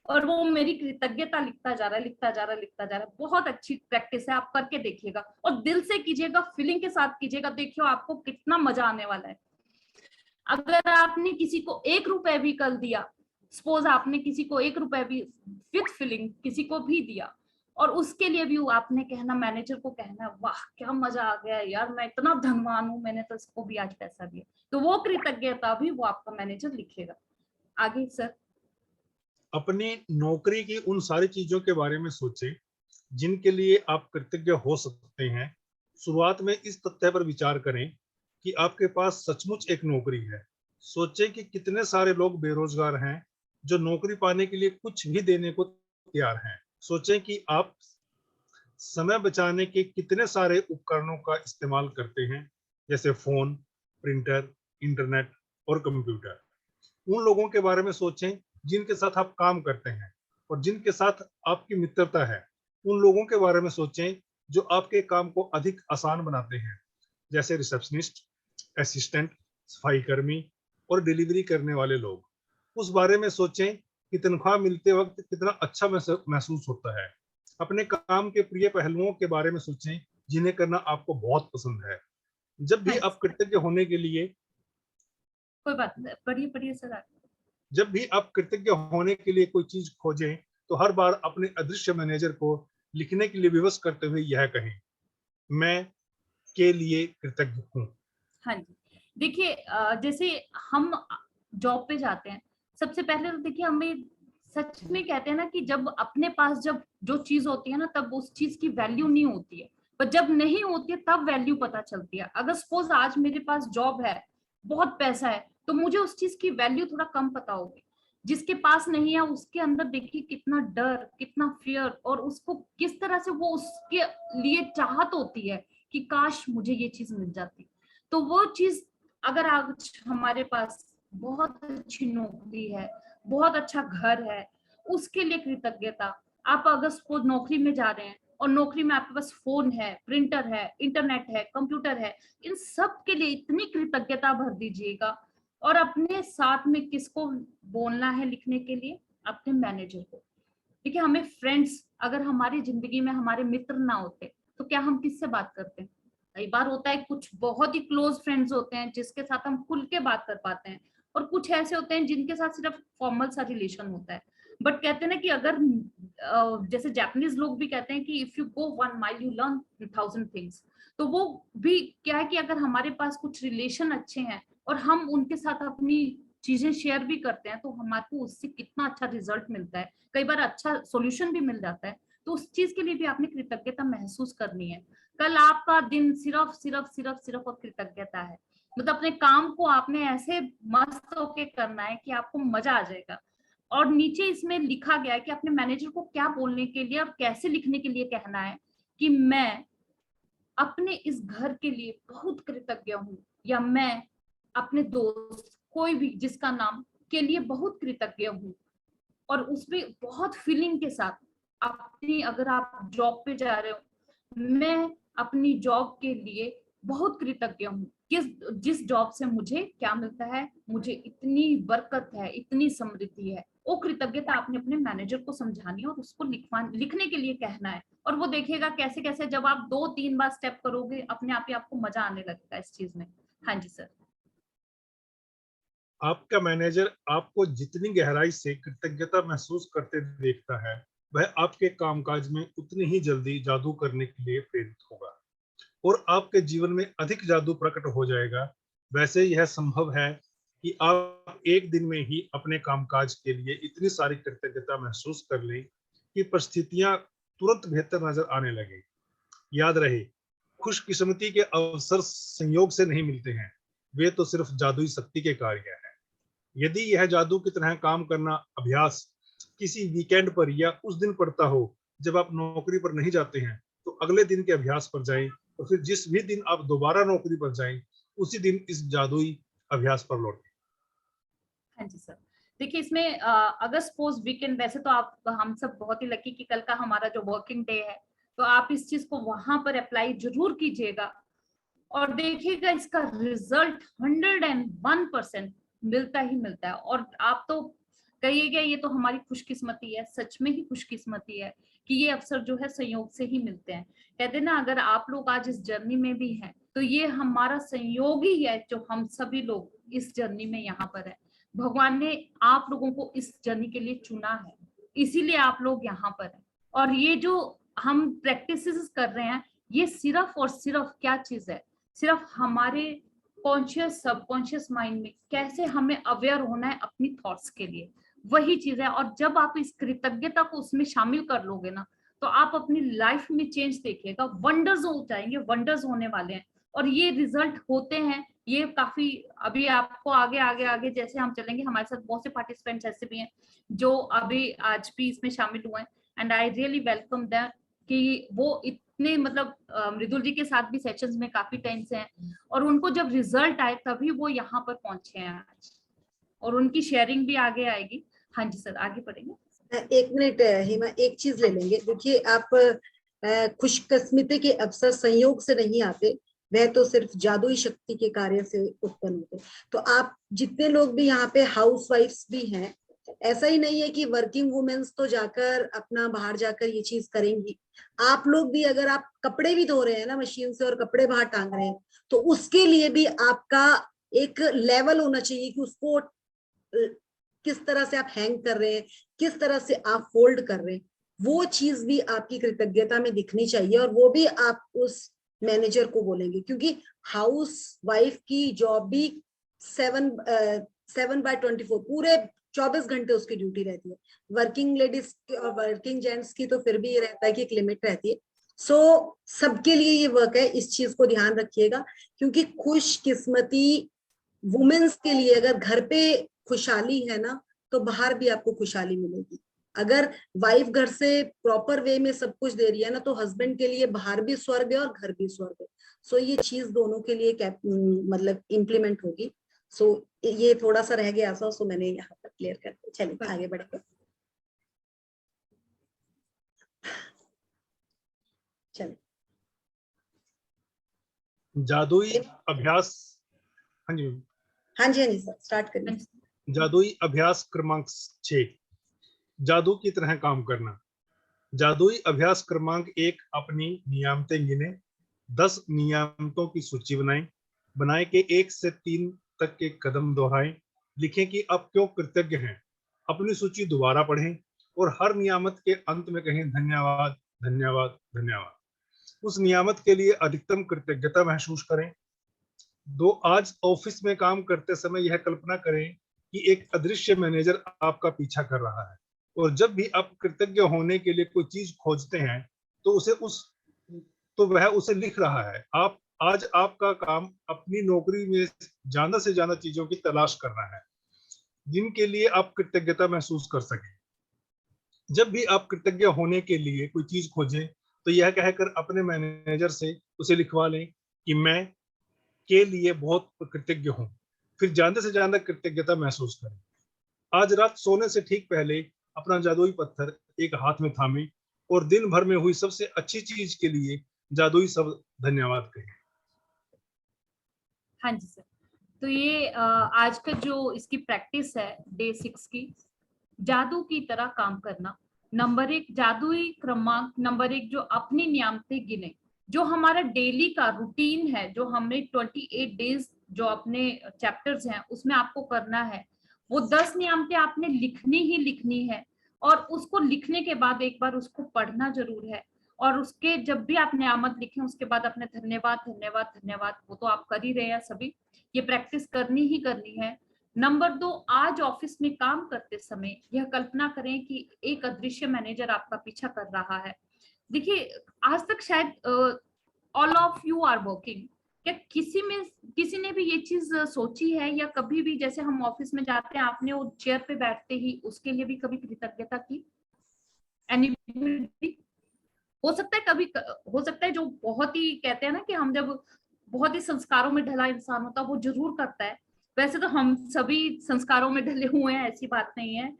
और वो मेरी कृतज्ञता लिखता जा रहा है। बहुत अच्छी प्रैक्टिस है, आप करके देखिएगा और दिल से कीजिएगा, फीलिंग के साथ कीजिएगा, देखियो आपको कितना मजा आने वाला है। अगर आपने किसी को 1 रुपए भी कल दिया, सपोज आपने किसी को 1 रुपए भी विथ फीलिंग किसी को भी दिया, और उसके लिए भी आपने कहना, मैनेजर को कहना, वाह क्या मजा आ गया यार, मैं इतना धनवान हूं, मैंने तो इसको भी आज पैसा दिया, तो वो कृतज्ञता भी वो आपका मैनेजर लिखेगा। आगे सर। अपनी नौकरी की उन सारी चीजों के बारे में सोचें जिनके लिए आप कृतज्ञ हो सकते हैं। शुरुआत में इस तथ्य पर विचार करें कि आपके पास सचमुच एक नौकरी है। सोचें कि कितने सारे लोग बेरोजगार हैं जो नौकरी पाने के लिए कुछ भी देने को तैयार हैं। सोचें कि आप समय बचाने के कितने सारे उपकरणों का इस्तेमाल करते हैं, जैसे फोन, प्रिंटर, इंटरनेट और कंप्यूटर। उन लोगों के बारे में सोचें जिनके साथ आप काम करते हैं और जिनके साथ आपकी मित्रता है। उन लोगों के बारे में सोचें जो आपके काम को अधिक आसान बनाते हैं, जैसे रिसेप्शनिस्ट, असिस्टेंट, सफाई कर्मी और डिलीवरी करने वाले लोग। उस बारे में सोचें कि तनख्वाह मिलते वक्त कितना अच्छा महसूस होता है। अपने काम के प्रिय पहलुओं के बारे में सोचें जिन्हें करना आपको बहुत पसंद है। जब भी आप कृतज्ञ होने के लिए कोई बात नहीं, पढ़िए सर आगे। जब भी आप कृतज्ञ होने के लिए कोई चीज खोजें तो हर बार अपने अदृश्य मैनेजर को लिखने के लिए विवश करते हुए यह कहें, मैं के लिए कृतज्ञ हूँ। हाँ जी, देखिए जैसे हम जॉब पे जाते हैं, सबसे पहले तो देखिए हमें सच में कहते हैं ना कि जब अपने पास जब जो चीज होती है ना, तब उस चीज की वैल्यू नहीं होती है, पर जब नहीं होती है तब वैल्यू पता चलती है। अगर सपोज आज मेरे पास जॉब है, बहुत पैसा है, तो मुझे उस चीज की वैल्यू थोड़ा कम पता होगी। जिसके पास नहीं है उसके अंदर देखिए कितना डर, कितना फियर, और उसको किस तरह से वो उसके लिए चाहत होती है कि काश मुझे ये चीज मिल जाती। तो वो चीज अगर आज हमारे पास बहुत अच्छी नौकरी है, बहुत अच्छा घर है, उसके लिए कृतज्ञता। आप अगर सपोज नौकरी में जा रहे हैं और नौकरी में आपके पास फोन है, प्रिंटर है, इंटरनेट है, कंप्यूटर है, इन सब के लिए इतनी कृतज्ञता भर दीजिएगा। और अपने साथ में किसको बोलना है लिखने के लिए? अपने मैनेजर को। देखिए हमें फ्रेंड्स, अगर हमारी जिंदगी में हमारे मित्र ना होते तो क्या हम किससे बात करते हैं? कई बार होता है कुछ बहुत ही क्लोज फ्रेंड्स होते हैं जिसके साथ हम खुल के बात कर पाते हैं, और कुछ ऐसे होते हैं जिनके साथ सिर्फ फॉर्मल सा रिलेशन होता है। बट कहते हैं ना कि अगर जैसे जापानीज लोग भी कहते हैं कि if you go 1 mile you learn 1000 things. तो वो भी क्या है कि अगर हमारे पास कुछ रिलेशन अच्छे हैं और हम उनके साथ अपनी चीजें शेयर भी करते हैं, तो हमारे को उससे कितना अच्छा रिजल्ट मिलता है, कई बार अच्छा सॉल्यूशन भी मिल जाता है। तो उस चीज के लिए भी आपने कृतज्ञता महसूस करनी है। कल आपका दिन सिर्फ सिर्फ सिर्फ सिर्फ और कृतज्ञता है, मतलब अपने काम को आपने ऐसे मस्त होके करना है कि आपको मजा आ जाएगा। और नीचे इसमें लिखा गया है कि अपने मैनेजर को क्या बोलने के लिए और कैसे लिखने के लिए कहना है कि मैं अपने इस घर के लिए बहुत कृतज्ञ हूँ, या मैं अपने दोस्त कोई भी जिसका नाम के लिए बहुत कृतज्ञ हूँ। और उसमें बहुत फीलिंग के साथ अपनी, अगर आप जॉब पे जा रहे हो, मैं अपनी जॉब के लिए बहुत कृतज्ञ हूँ, जिस जॉब से मुझे क्या मिलता है, मुझे इतनी बरकत है, इतनी समृद्धि है। वो कृतज्ञता आपने अपने मैनेजर को समझानी है और उसको लिखने के लिए कहना है। और वो देखेगा कैसे कैसे जब आप 2-3 बार स्टेप करोगे, अपने आप ही आपको मजा आने लगता है इस चीज में। हाँ जी सर। आपका मैनेजर आपको जितनी गहराई से कृतज्ञता महसूस करते देखता है, वह आपके कामकाज में उतनी ही जल्दी जादू करने के लिए प्रेरित होगा और आपके जीवन में अधिक जादू प्रकट हो जाएगा। वैसे यह संभव है कि आप एक दिन में ही अपने कामकाज के लिए इतनी सारी कृतज्ञता महसूस कर लें कि परिस्थितियां तुरंत बेहतर नजर आने लगे। याद रहे, खुशकिस्मती के अवसर संयोग से नहीं मिलते हैं, वे तो सिर्फ जादुई शक्ति के कार्य हैं। यदि यह जादू की तरह काम करना अभ्यास किसी वीकेंड पर या उस दिन पड़ता हो जब आप नौकरी पर नहीं जाते हैं, तो अगले दिन के अभ्यास पर जाएं और फिर जिस भी दिन आप दोबारा नौकरी पर जाएं, उसी दिन इस जादुई अभ्यास पर लौटें। हाँ जी सर। देखिए इसमें अगर सपोज वीकेंड, वैसे तो आप, हम सब बहुत ही लकी कि कल का हमारा जो वर्किंग डे है, तो आप इस चीज को वहां पर अप्लाई जरूर कीजिएगा और देखिएगा इसका रिजल्ट 101% मिलता ही मिलता है। और आप तो कहिएगा ये तो हमारी खुशकिस्मती है, सच में ही खुशकिस्मती है कि ये अवसर जो है संयोग से ही मिलते हैं। कहते हैं ना, अगर आप लोग आज इस जर्नी में भी हैं तो ये हमारा संयोग ही है, जो हम सभी लोग इस जर्नी में यहाँ पर है। भगवान ने आप लोगों को इस जर्नी के लिए चुना है, इसीलिए आप लोग यहाँ पर हैं। और ये जो हम प्रैक्टिसेस कर रहे हैं, ये सिर्फ और सिर्फ क्या चीज है, सिर्फ हमारे कॉन्शियस सबकॉन्शियस माइंड में कैसे हमें अवेयर होना है अपनी थॉट्स के लिए, वही चीज है। और जब आप इस कृतज्ञता को उसमें शामिल कर लोगे ना, तो आप अपनी लाइफ में चेंज देखिएगा, वंडर्स हो जाएंगे, वंडर्स होने वाले हैं। और ये रिजल्ट होते हैं, ये काफी अभी आपको आगे आगे आगे जैसे हम चलेंगे, हमारे साथ बहुत से पार्टिसिपेंट्स ऐसे भी हैं जो अभी आज भी इसमें शामिल हुए हैं, and I really welcome that कि वो इतने मतलब मृदुल जी के साथ भी सेशंस में काफी टाइम से हैं, और उनको जब रिजल्ट आए तभी वो यहाँ पर पहुंचे हैं आज, और उनकी शेयरिंग भी आगे आएगी। हाँ जी सर, आगे बढ़ेंगे। एक मिनट हेमा, एक चीज ले लेंगे। देखिए, आप खुशकिस्मती के अवसर संयोग से नहीं आते, वह तो सिर्फ जादुई शक्ति के कार्य से उत्पन्न होते। तो आप जितने लोग भी यहाँ पे हाउसवाइफ्स भी हैं, ऐसा ही नहीं है कि वर्किंग वुमेन्स तो जाकर अपना बाहर जाकर ये चीज करेंगी। आप लोग भी, अगर आप कपड़े भी धो रहे हैं ना मशीन से और कपड़े बाहर टांग रहे हैं, तो उसके लिए भी आपका एक लेवल होना चाहिए कि उसको किस तरह से आप हैंग कर रहे हैं, किस तरह से आप फोल्ड कर रहे हैं, वो चीज भी आपकी कृतज्ञता में दिखनी चाहिए। और वो भी आप उस मैनेजर को बोलेंगे, क्योंकि हाउस वाइफ की जॉब भी 7/24 पूरे 24 घंटे उसकी ड्यूटी रहती है। वर्किंग लेडीज और वर्किंग जेंट्स की तो फिर भी ये रहता है कि एक लिमिट रहती है। सो सबके लिए ये वर्क है, इस चीज को ध्यान रखिएगा। क्योंकि खुशकिस्मती वुमेन्स के लिए, अगर घर पे खुशहाली है ना, तो बाहर भी आपको खुशहाली मिलेगी। अगर वाइफ घर से प्रॉपर वे में सब कुछ दे रही है ना, तो हस्बैंड के लिए बाहर भी स्वर्ग है और घर भी स्वर्ग है। सो ये चीज दोनों के लिए मतलब इम्प्लीमेंट होगी। सो ये थोड़ा सा रह गया, सो मैंने यहाँ पर क्लियर कर दिया। चलिए आगे बढ़ेंगे। चलिए, जादुई अभ्यास। हाँ जी, हाँ जी, हाँ जी सर, स्टार्ट करिए। जादुई अभ्यास क्रमांक 6, जादू की तरह काम करना। जादुई अभ्यास क्रमांक 1, अपनी नियामतें गिने। 10 नियामतों की सूची बनाए के 1 से 3 तक के कदम दोहराएं। लिखें कि अब क्यों कृतज्ञ हैं। अपनी सूची दोबारा पढ़ें और हर नियामत के अंत में कहें धन्यवाद, धन्यवाद, धन्यवाद। उस नियामत के लिए अधिकतम कृतज्ञता महसूस करें। आज ऑफिस में काम करते समय यह कल्पना करें कि एक अदृश्य मैनेजर आपका पीछा कर रहा है, और जब भी आप कृतज्ञ होने के लिए कोई चीज खोजते हैं तो वह उसे लिख रहा है। आज आपका काम अपनी नौकरी में ज्यादा से ज्यादा चीजों की तलाश करना है जिनके लिए आप कृतज्ञता महसूस कर सकें। जब भी आप कृतज्ञ होने के लिए कोई चीज खोजें, तो यह कहकर अपने मैनेजर से उसे लिखवा लें कि मैं के लिए बहुत कृतज्ञ हूं। फिर ज्यादा से ज्यादा कृतज्ञता महसूस करें। आज रात सोने से ठीक पहले अपना जादुई पत्थर एक हाथ में थामें और दिन भर में हुई सबसे अच्छी चीज के लिए जादुई शब्द धन्यवाद कहें। हाँ जी सर, तो ये आज का जो इसकी प्रैक्टिस है डे 6 की, जादू की तरह काम करना। नंबर 1, जादुई क्रमांक नंबर 1, जो अपनी नियामतें गिने। जो हमारा डेली का रूटीन है, जो हमने 28 डेज जो अपने चैप्टर्स हैं उसमें आपको करना है, वो 10 नियामतें आपने लिखनी है। और उसको लिखने के बाद एक बार उसको पढ़ना जरूर है, और उसके जब भी आप नियामत लिखें उसके बाद अपने धन्यवाद, धन्यवाद, धन्यवाद, वो तो आप कर ही रहे हैं सभी, ये प्रैक्टिस करनी ही करनी है। नंबर 2, आज ऑफिस में काम करते समय यह कल्पना करें कि एक अदृश्य मैनेजर आपका पीछा कर रहा है। देखिए, आज तक शायद all of you are working, क्या किसी ने भी ये चीज सोची है, या कभी भी जैसे हम ऑफिस में जाते हैं, आपने वो चेयर पे बैठते ही उसके लिए भी कभी कृतज्ञता की? एनीबॉडी? हो सकता है कभी, हो सकता है जो बहुत ही कहते हैं ना कि हम जब बहुत ही संस्कारों में ढला इंसान होता है वो जरूर करता है। वैसे तो हम सभी संस्कारों में ढले हुए हैं, ऐसी बात नहीं है,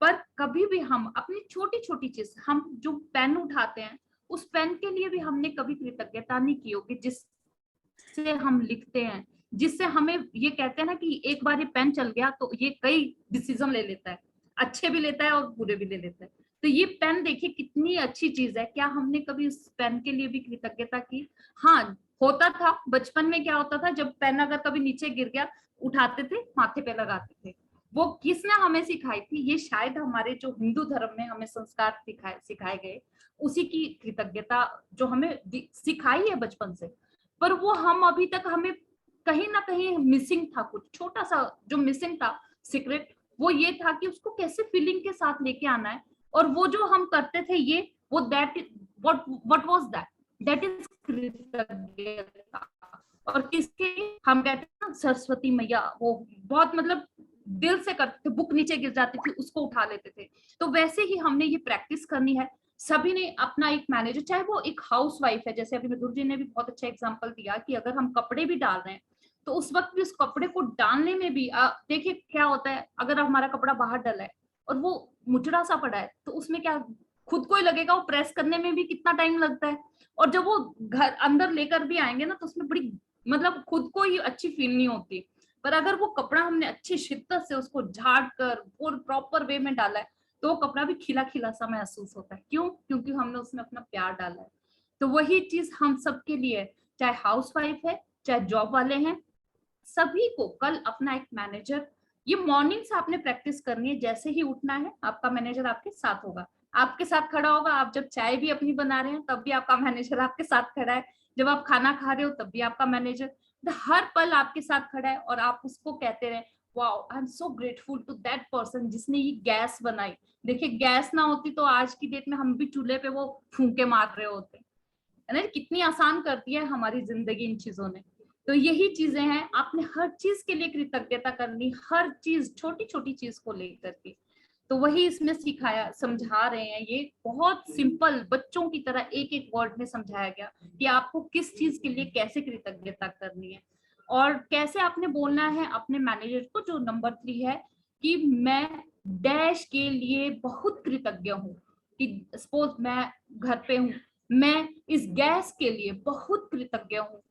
पर कभी भी हम अपनी छोटी छोटी चीज, हम जो पेन उठाते हैं उस पेन के लिए भी हमने कभी कृतज्ञता नहीं की होगी, जिससे हम लिखते हैं, जिससे हमें ये कहते हैं ना कि एक बार ये पेन चल गया तो ये कई डिसीजन ले लेता है, अच्छे भी लेता है और बुरे भी ले लेता है। तो ये पेन देखिए कितनी अच्छी चीज है, क्या हमने कभी उस पेन के लिए भी कृतज्ञता की? हाँ, होता था बचपन में, क्या होता था जब पेन अगर कभी नीचे गिर गया उठाते थे माथे पे लगाते थे। वो किसने हमें सिखाई थी? ये शायद हमारे जो हिंदू धर्म में हमें संस्कार सिखाए गए, उसी की कृतज्ञता जो हमें सिखाई है बचपन से। पर वो हम अभी तक, हमें कहीं ना कहीं मिसिंग था, कुछ छोटा सा जो मिसिंग था सीक्रेट, वो ये था कि उसको कैसे फीलिंग के साथ लेके आना है। और वो जो हम करते थे ये, वो that what was that is कृतज्ञता। और किसके, हम कहते हैं ना सरस्वती मैया, वो बहुत मतलब दिल से करते थे, बुक नीचे गिर जाती थी उसको उठा लेते थे। तो वैसे ही हमने ये प्रैक्टिस करनी है। सभी ने अपना एक मैनेजर, चाहे वो एक हाउस वाइफ है, जैसे अभी मधुर जी ने भी बहुत अच्छा एग्जांपल दिया कि अगर हम कपड़े भी डाल रहे हैं तो उस वक्त भी उस कपड़े को डालने में भी देखिए क्या होता है, अगर हमारा कपड़ा बाहर डला है और वो मुचड़ा सा पड़ा है तो उसमें क्या खुद को ही लगेगा, वो प्रेस करने में भी कितना टाइम लगता है। और जब वो घर अंदर लेकर भी आएंगे ना तो उसमें बड़ी मतलब खुद को ही अच्छी फील नहीं होती। पर अगर वो कपड़ा हमने अच्छी शिद्दत से उसको झाड़ कर और प्रॉपर वे में डाला है तो वो कपड़ा भी खिला खिला सा महसूस होता है। क्यों? क्योंकि हमने उसमें अपना प्यार डाला है। तो वही चीज हम सबके लिए है, चाहे हाउस वाइफ है चाहे जॉब वाले हैं, सभी को कल अपना एक मैनेजर, ये मॉर्निंग से आपने प्रैक्टिस करनी है। जैसे ही उठना है आपका मैनेजर आपके साथ होगा, आपके साथ खड़ा होगा। आप जब चाय भी अपनी बना रहे हैं तब भी आपका मैनेजर आपके साथ खड़ा है, जब आप खाना खा रहे हो तब भी आपका मैनेजर हर पल आपके साथ खड़ा है। और आप उसको कहते रहे, wow I am so grateful to that person जिसने ये गैस बनाई। देखिए गैस ना होती तो आज की डेट में हम भी चूल्हे पे वो फूंके मार रहे होते, है ना? कितनी आसान कर दी है हमारी जिंदगी इन चीजों ने। तो यही चीजें हैं, आपने हर चीज के लिए कृतज्ञता करनी, हर चीज छोटी छोटी चीज को लेकर के। तो वही इसमें सिखाया, समझा रहे हैं। ये बहुत सिंपल बच्चों की तरह एक एक वर्ड में समझाया गया कि आपको किस चीज के लिए कैसे कृतज्ञता करनी है और कैसे आपने बोलना है अपने मैनेजर को। जो नंबर 3 है कि मैं डैश के लिए बहुत कृतज्ञ हूँ, कि सपोज मैं घर पे हूँ, मैं इस गैस के लिए बहुत कृतज्ञ हूँ।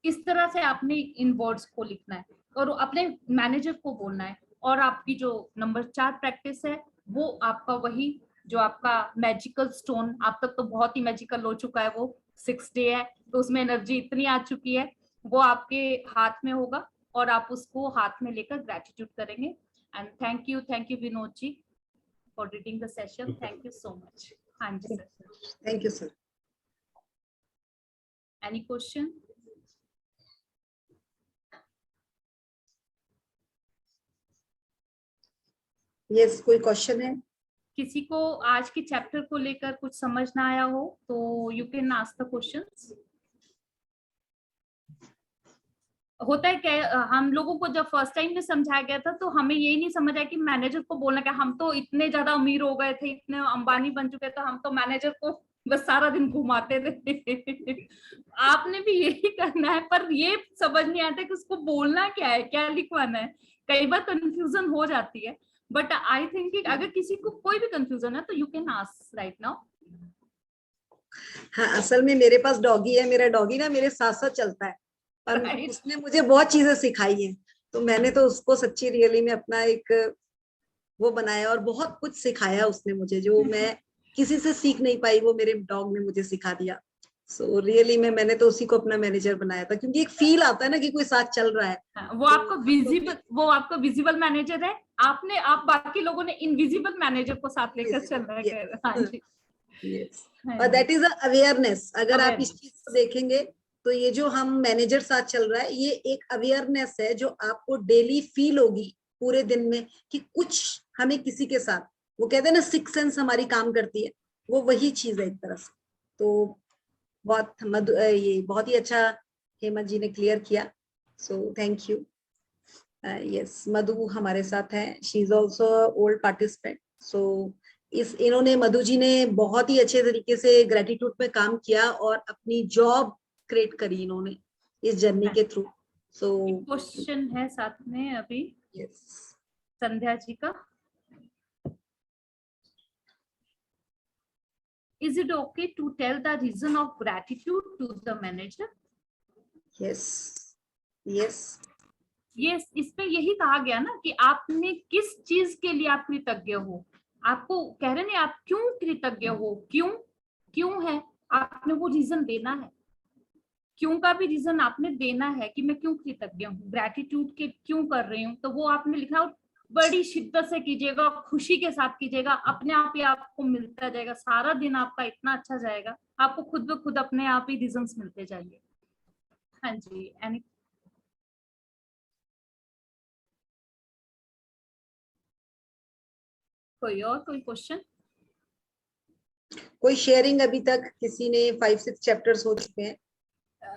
इस तरह से आपने इन वर्ड्स को लिखना है और अपने मैनेजर को बोलना है। और आपकी जो नंबर 4 प्रैक्टिस है वो आपका वही जो आपका मैजिकल स्टोन, आप तक तो बहुत ही मैजिकल हो चुका है, वो 6 डे है तो उसमें एनर्जी इतनी आ चुकी है, वो आपके हाथ में होगा और आप उसको हाथ में लेकर ग्रेटिट्यूड करेंगे। And thank you Vinod ji for reading the session, thank you so much. हाँ जी sir, thank you sir. Any question? Yes, कोई क्वेश्चन है? किसी को आज के चैप्टर को लेकर कुछ समझ ना आया हो तो you can ask the questions. होता है क्या, हम लोगों को जब फर्स्ट टाइम में समझाया गया था तो हमें यही नहीं समझ आया कि मैनेजर को बोलना क्या। हम तो इतने ज्यादा अमीर हो गए थे, इतने अंबानी बन चुके थे, हम तो मैनेजर को बस सारा दिन घुमाते थे। आपने भी यही करना है, पर ये समझ नहीं आता कि उसको बोलना क्या है, क्या लिखवाना है। कई बार कंफ्यूजन हो जाती है, बट आई थिंक कि अगर किसी को कोई भी कंफ्यूजन है तो you can ask right now. हाँ, असल में मेरे पास डॉगी है, मेरा डॉगी ना मेरे साथ साथ चलता है और Right. उसने मुझे बहुत चीजें सिखाई हैं। तो मैंने तो उसको सच्ची रियली में अपना एक वो बनाया और बहुत कुछ सिखाया उसने मुझे, जो मैं किसी से सीख नहीं पाई वो मेरे डॉग ने मुझे सिखा दिया। सो रियली में मैंने तो उसी को अपना मैनेजर बनाया था, क्योंकि एक फील आता है ना कि कोई साथ चल रहा है। वो आपका विजिबल, वो आपका विजिबल मैनेजर है, आप बाकी लोगों ने इनविजिबल मैनेजर को साथ लेकर चलना है। हाँ जी, और दैट इज अवेयरनेस। अगर आप इस Awareness. चीज को देखेंगे तो ये जो हम मैनेजर साथ चल रहा है ये एक अवेयरनेस है जो आपको डेली फील होगी पूरे दिन में कि कुछ हमें किसी के साथ, वो कहते हैं ना सिक्स सेंस हमारी काम करती है, वो वही चीज है एक तरह से। तो बहुत ये बहुत ही अच्छा हेमंत जी ने क्लियर किया, so thank you. Yes, Madhu हमारे साथ है, she is also old participant. So इन्होंने, मधु जी ने बहुत ही अच्छे तरीके से ग्रेटिट्यूड पे काम किया और अपनी जॉब क्रिएट करी इन्होंने इस जर्नी के थ्रू। सो क्वेश्चन है साथ में अभी यस, संध्या जी का, is it okay to tell the reason of gratitude to the manager? Yes, yes, ये इसमें यही कहा गया ना कि आपने किस चीज के लिए आप कृतज्ञ हो, आपको कह रहे नहीं, आप क्यों कृतज्ञ हो, क्यों है, आपने वो रीजन देना है। क्यों का भी रीजन आपने देना है कि मैं क्यों कृतज्ञ हूँ, ग्रेटिट्यूड के क्यों कर रही हूँ, तो वो आपने लिखा। और बड़ी शिद्दत से कीजिएगा, खुशी के साथ कीजिएगा, अपने आप ही आपको मिलता जाएगा। सारा दिन आपका इतना अच्छा जाएगा, आपको खुद ब खुद अपने आप ही रीजंस मिलते जाएंगे। हाँ जी, एनी कोई और कोई क्वेश्चन? कोई शेयरिंग अभी तक किसी ने 5-6 चैप्टर्स हो चुके हैं।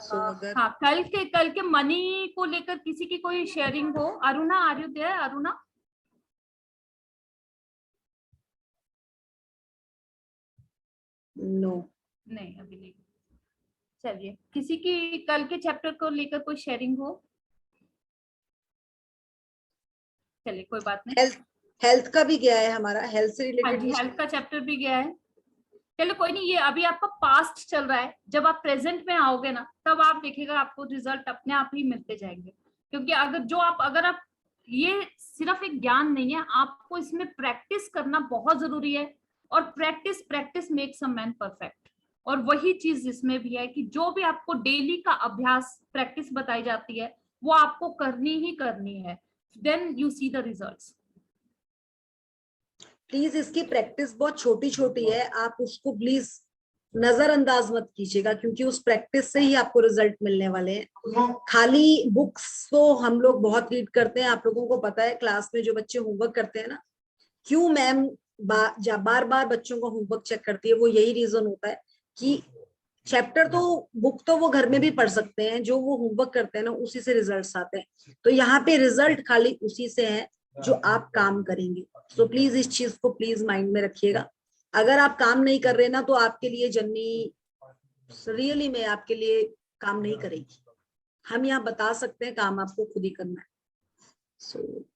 So, अगर हाँ, कल के मनी को लेकर किसी की कोई शेयरिंग हो। Aruna, are you there? Aruna, no, नहीं अभी नहीं। चलिए, किसी की कल के चैप्टर को लेकर कोई शेयरिंग हो? चलिए, कोई बात नहीं। हेल्थ का भी गया है हमारा, हेल्थ से हाँ रिलेटेड जी, भी। हेल्थ का चैप्टर भी गया है। चलो कोई नहीं, ये अभी आपका पास्ट चल रहा है। जब आप प्रेजेंट में आओगे ना, तब आप देखिएगा आपको रिजल्ट अपने आप ही मिलते जाएंगे। क्योंकि अगर आप ये सिर्फ एक ज्ञान नहीं है, आपको इसमें प्रैक्टिस करना बहुत जरूरी है। और practice makes a man perfect. और वही चीज इसमें भी है कि जो भी आपको डेली का अभ्यास, प्रैक्टिस बताई जाती है, वो आपको करनी ही करनी है। Then you see the results. Please इसकी प्रैक्टिस बहुत छोटी छोटी है, आप उसको प्लीज नजरअंदाज मत कीजिएगा, क्योंकि उस प्रैक्टिस से ही आपको रिजल्ट मिलने वाले हैं। खाली बुक्स तो हम लोग बहुत रीड करते हैं, आप लोगों को पता है क्लास में जो बच्चे होमवर्क करते हैं ना, क्यों मैम बार बार बच्चों को होमवर्क चेक करती है, वो यही रीजन होता है कि चैप्टर तो बुक तो वो घर में भी पढ़ सकते हैं, जो वो होमवर्क करते हैं ना उसी से रिजल्ट्स आते हैं। तो यहाँ पे रिजल्ट खाली उसी से है जो आप काम करेंगे। सो प्लीज इस चीज को प्लीज माइंड में रखिएगा। अगर आप काम नहीं कर रहे ना, तो आपके लिए जर्नी रियली में आपके लिए काम नहीं करेगी। हम यहाँ बता सकते हैं, काम आपको खुद ही करना है। So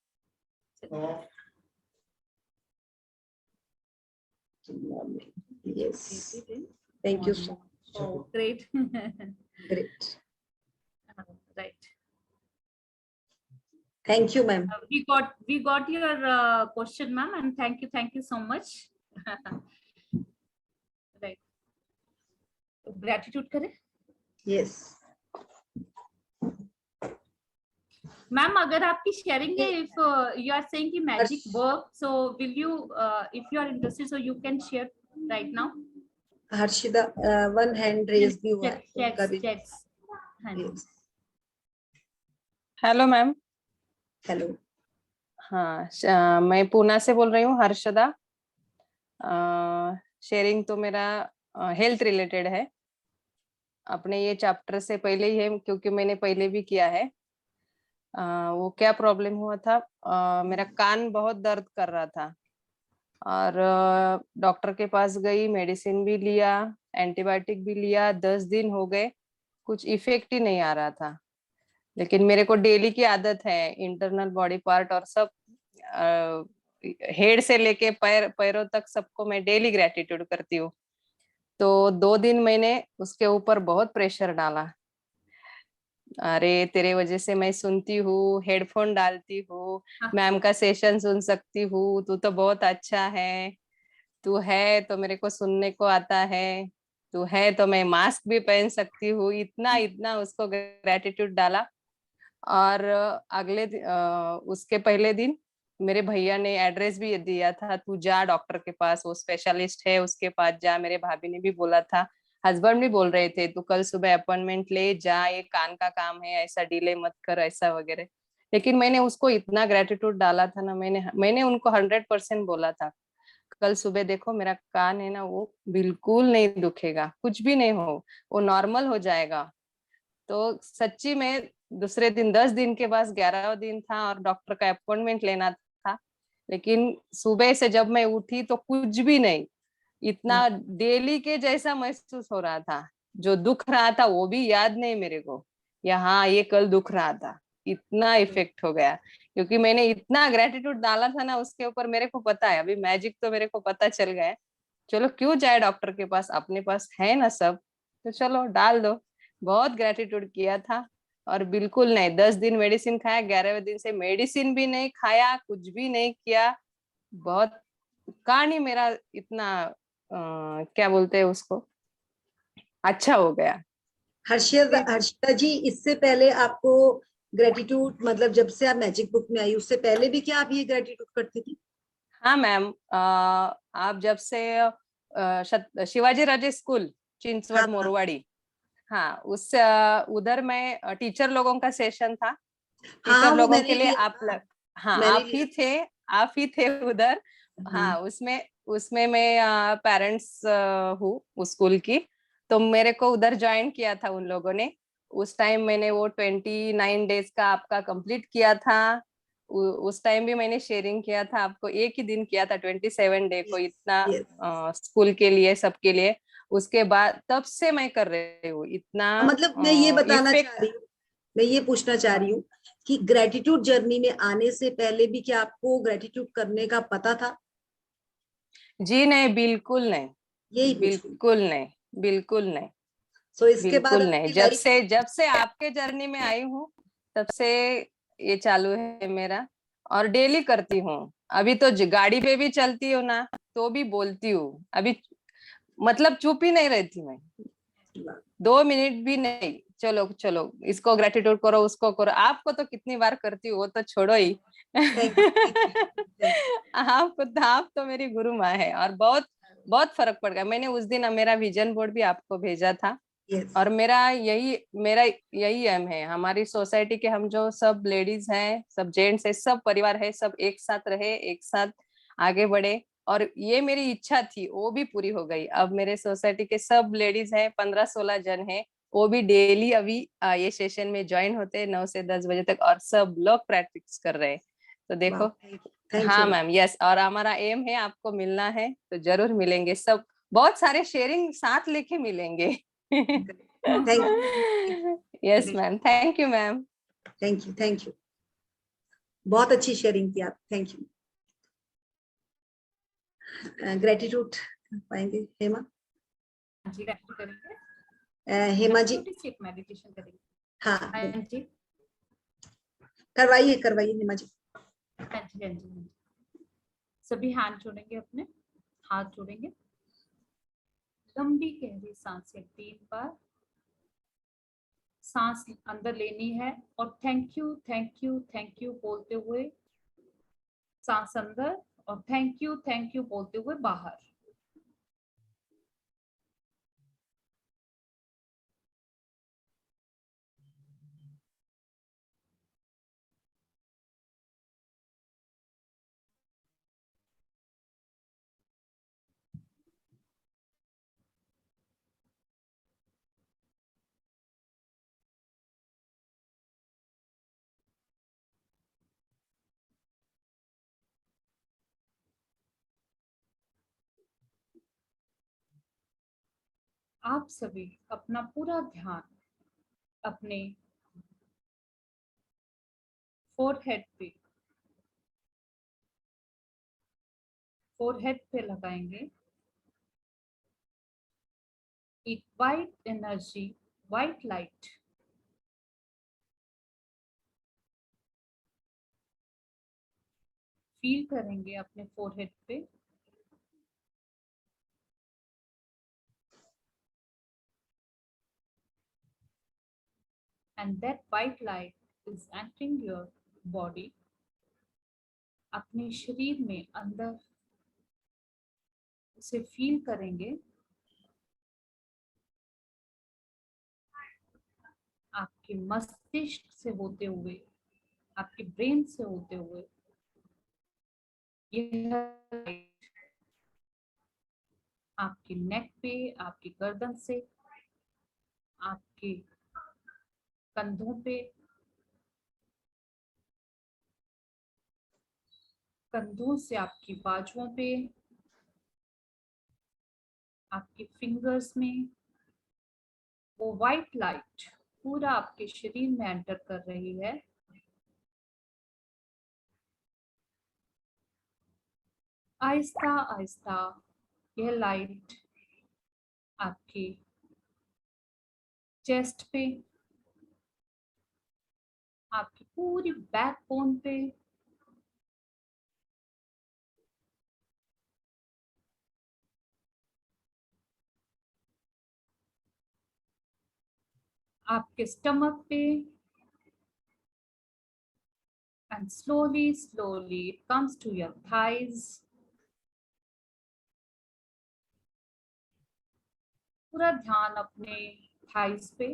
yes, thank you so Oh, great. Great, Right. Thank you ma'am. We got your question, ma'am, and thank you so much. Right. तो gratitude करें। यस मैम, अगर आपकी शेयरिंग है, if you are saying कि magic work, so will you, if you are interested, so you can share right now. Harshita, one hand raise भी हुआ है उनका भी। Checks. हाँ जी। Hello ma'am. हेलो, हाँ, मैं पूना से बोल रही हूँ, हर्षदा। शेयरिंग तो मेरा हेल्थ रिलेटेड है। अपने ये चैप्टर से पहले ही है, क्योंकि मैंने पहले भी किया है। वो क्या प्रॉब्लम हुआ था, मेरा कान बहुत दर्द कर रहा था और डॉक्टर के पास गई, मेडिसिन भी लिया, एंटीबायोटिक भी लिया। 10 दिन हो गए, कुछ इफेक्ट ही नहीं आ रहा था। लेकिन मेरे को डेली की आदत है, इंटरनल बॉडी पार्ट और सब, हेड से लेके पैरों तक सबको मैं डेली ग्रेटिट्यूड करती हूँ। तो 2 दिन मैंने उसके ऊपर बहुत प्रेशर डाला। अरे तेरे वजह से मैं सुनती हूँ, हेडफोन डालती हूँ, मैम का सेशन सुन सकती हूँ, तू तो बहुत अच्छा है, तू है तो मेरे को सुनने को आता है, तू है तो मैं मास्क भी पहन सकती हूँ। इतना इतना उसको ग्रेटिट्यूड डाला। और उसके पहले दिन मेरे भैया ने एड्रेस भी दिया था, तू जा डॉक्टर के पास, वो स्पेशलिस्ट है, उसके पास जा। मेरे भाभी ने भी बोला था, हस्बैंड भी बोल रहे थे, तू कल सुबह अपॉइंटमेंट ले जा, ये कान का काम है, ऐसा डिले मत कर, ऐसा वगैरह। लेकिन मैंने उसको इतना ग्रेटिट्यूड डाला था ना, मैंने उनको 100% बोला था, कल सुबह देखो मेरा कान है ना, वो बिल्कुल नहीं दुखेगा, कुछ भी नहीं हो, वो नॉर्मल हो जाएगा। तो सच्ची में दूसरे दिन, 10 दिन के बाद 11वां दिन था और डॉक्टर का अपॉइंटमेंट लेना था। लेकिन सुबह से जब मैं उठी तो कुछ भी नहीं, इतना डेली के जैसा महसूस हो रहा था। जो दुख रहा था वो भी याद नहीं मेरे को, यहाँ ये कल दुख रहा था। इतना इफेक्ट हो गया, क्योंकि मैंने इतना ग्रेटिट्यूड डाला था ना उसके ऊपर। मेरे को पता है, अभी मैजिक तो मेरे को पता चल गया है। चलो क्यों जाए डॉक्टर के पास, अपने पास है ना सब, तो चलो डाल दो। बहुत ग्रेटिट्यूड किया था और बिल्कुल नहीं। 10 दिन मेडिसिन खाया, 11वें दिन से मेडिसिन भी नहीं खाया, कुछ भी नहीं किया। बहुत कहानी मेरा इतना क्या बोलते हैं उसको, अच्छा हो गया। हर्षिता जी, इससे पहले आपको ग्रेटिट्यूड, मतलब जब से आप मैजिक बुक में आई उससे पहले भी क्या आप ये ग्रेटिट्यूड करती थी? हाँ मैम, आप जब से शिवाजी राजे स्कूल चिंचवड हाँ, मोरवाड़ी, हाँ उस उधर मैं टीचर लोगों का सेशन था, टीचर हाँ, वो लोगों के मैंने लिए लिया आप था, हाँ मैंने आप ही लिया थे, आप ही थे उधर। था। हाँ उसमें उसमें मैं पेरेंट्स हूँ उस स्कूल की, तो मेरे को उधर ज्वाइन किया था उन लोगों ने। उस टाइम मैंने वो 29 डेज का आपका कंप्लीट किया था। उस टाइम भी मैंने शेयरिंग किया था, आपको एक ही दिन किया था 27 डे को, यस, यस। इतना स्कूल के लिए सबके लिए। उसके बाद तब से मैं कर रही हूँ इतना मतलब मैं ये बताना चाह इफेक्ट। रही हूँ, मैं ये पूछना चाह रही हूँ कि ग्रेटिट्यूड जर्नी में आने से पहले भी क्या आपको ग्रेटिट्यूड करने का पता था? जी नहीं, बिल्कुल नहीं, यही पूछ रही हूँ। बिल्कुल नहीं, बिल्कुल नहीं, सो इसके बाद बिल्कुल नहीं। आपकी लाइफ। जब से आपके जर्नी में आई हूँ तब से ये चालू है मेरा, और डेली करती हूँ। अभी तो गाड़ी पे भी चलती हूँ ना, तो भी बोलती हूँ अभी, मतलब चुप ही नहीं रहती मैं, 2 मिनट भी नहीं। चलो चलो, इसको ग्रेटिट्यूड करो, उसको करो। आपको तो कितनी बार करती हूँ, वो तो छोड़ो ही। Thank you, thank you, thank आप तो मेरी गुरु माँ है, और बहुत बहुत फर्क पड़ गया। मैंने उस दिन मेरा विजन बोर्ड भी आपको भेजा था, यू। यस, और मेरा यही एम है, हमारी सोसाइटी के हम जो सब लेडीज हैं, सब जेंट्स है, सब परिवार है, सब एक साथ रहे, एक साथ आगे बढ़े। और ये मेरी इच्छा थी, वो भी पूरी हो गई। अब मेरे सोसाइटी के सब लेडीज हैं, 15-16 जन हैं, वो भी डेली अभी ये सेशन में ज्वाइन होते हैं 9 से 10 बजे तक, और सब लोग प्रैक्टिस कर रहे हैं। तो वाह, देखो। थैंक हाँ यू। मैम, यस, और हमारा एम है आपको मिलना है तो जरूर मिलेंगे सब, बहुत सारे शेयरिंग साथ लेके मिलेंगे। Thank yes you, ma'am, thank you ma'am. Thank you, thank you. बहुत अच्छी शेयरिंग की आप, थैंक यू। ग्रेटिट्यूड पाएंगे हेमा? जी gratitude करेंगे, हेमा जी। छोटी सी एक मेडिटेशन करेंगे। हाँ, हाँ जी, करवाइए करवाइए हेमा जी। हाँ जी, हाँ जी, हाँ जी। सभी हाथ जोड़ेंगे, अपने हाथ जोड़ेंगे, लंबी गहरी सांसें 3 बार सांस अंदर लेनी है, और thank you thank you thank you बोलते हुए सांस अंदर, और थैंक यू बोलते हुए बाहर। आप सभी अपना पूरा ध्यान अपने फोरहेड पे लगाएंगे। एक white energy, white light feel करेंगे अपने फोरहेड पे। And that white light is entering your body, अपने शरीर में अंदर उसे फील करेंगे। आपके मस्तिष्क से होते हुए, आपके ब्रेन से होते हुए यह लाइट आपके नेक पे, आपकी गर्दन से, आपके कंधों पे, कंधों से आपकी बाजुओं पे, आपके फिंगर्स में वो वाइट लाइट पूरा आपके शरीर में एंटर कर रही है। आहिस्ता आहिस्ता यह लाइट आपके चेस्ट पे, आपकी पूरी बैकबोन पे, आपके स्टमक पे, and slowly it comes to your thighs. पूरा ध्यान अपने thighs पे.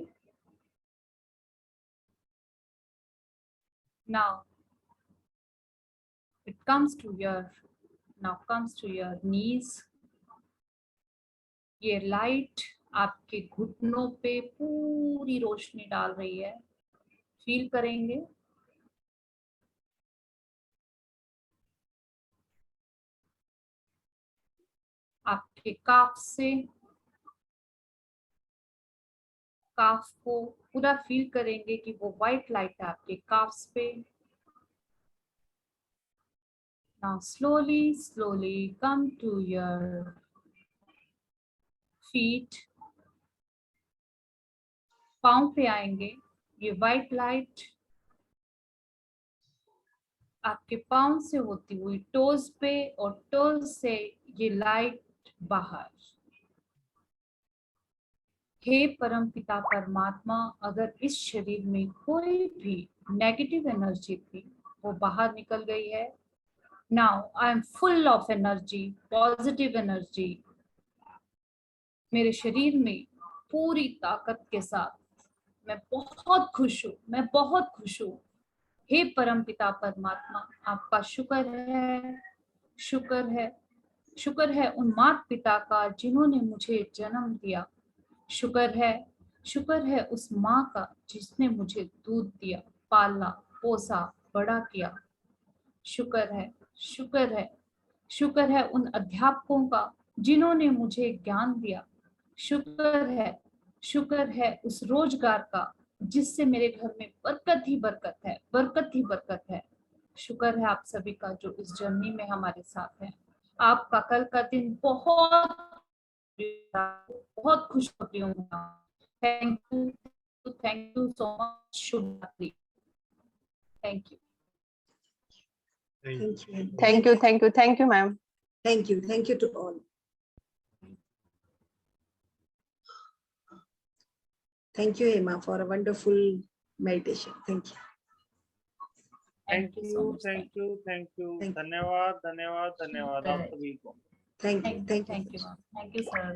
Now it comes to your knees. ये लाइट आपके घुटनों पे पूरी रोशनी डाल रही है. फील करेंगे. आपके काफ को पूरा फील करेंगे कि वो व्हाइट लाइट है आपके काफ्स पे. Now slowly come to your feet. पाँव पे आएंगे. ये व्हाइट लाइट आपके पाँव से होती हुई टोज पे और टोज से ये लाइट बाहर. हे परमपिता परमात्मा, अगर इस शरीर में कोई भी नेगेटिव एनर्जी थी वो बाहर निकल गई है. Now I am full of energy, positive energy. मेरे शरीर में पूरी ताकत के साथ मैं बहुत खुश हूँ. हे परमपिता परमात्मा, आपका शुक्र है उन माता पिता का जिन्होंने मुझे जन्म दिया. शुक्र है उस माँ का जिसने मुझे दूध दिया, पाला, पोसा, बड़ा किया. शुक्र है उन अध्यापकों का जिन्होंने मुझे ज्ञान दिया. शुक्र है उस रोजगार का जिससे मेरे घर में बरकत ही बरकत है. शुक्र है आप सभी का जो इस जर्नी में हमारे साथ है. आपका कल का दिन बहुत खुशखबरी होगा. Thank you so much. शुभ रात्रि. Thank you. Thank you, ma'am. Thank you to all. Thank you, Hema, for a wonderful meditation. Thank you. Thank so you. much. Thank you. Thank you. धन्यवाद आप सभी को. Thank you. Thank you, ma'am. Thank you, sir.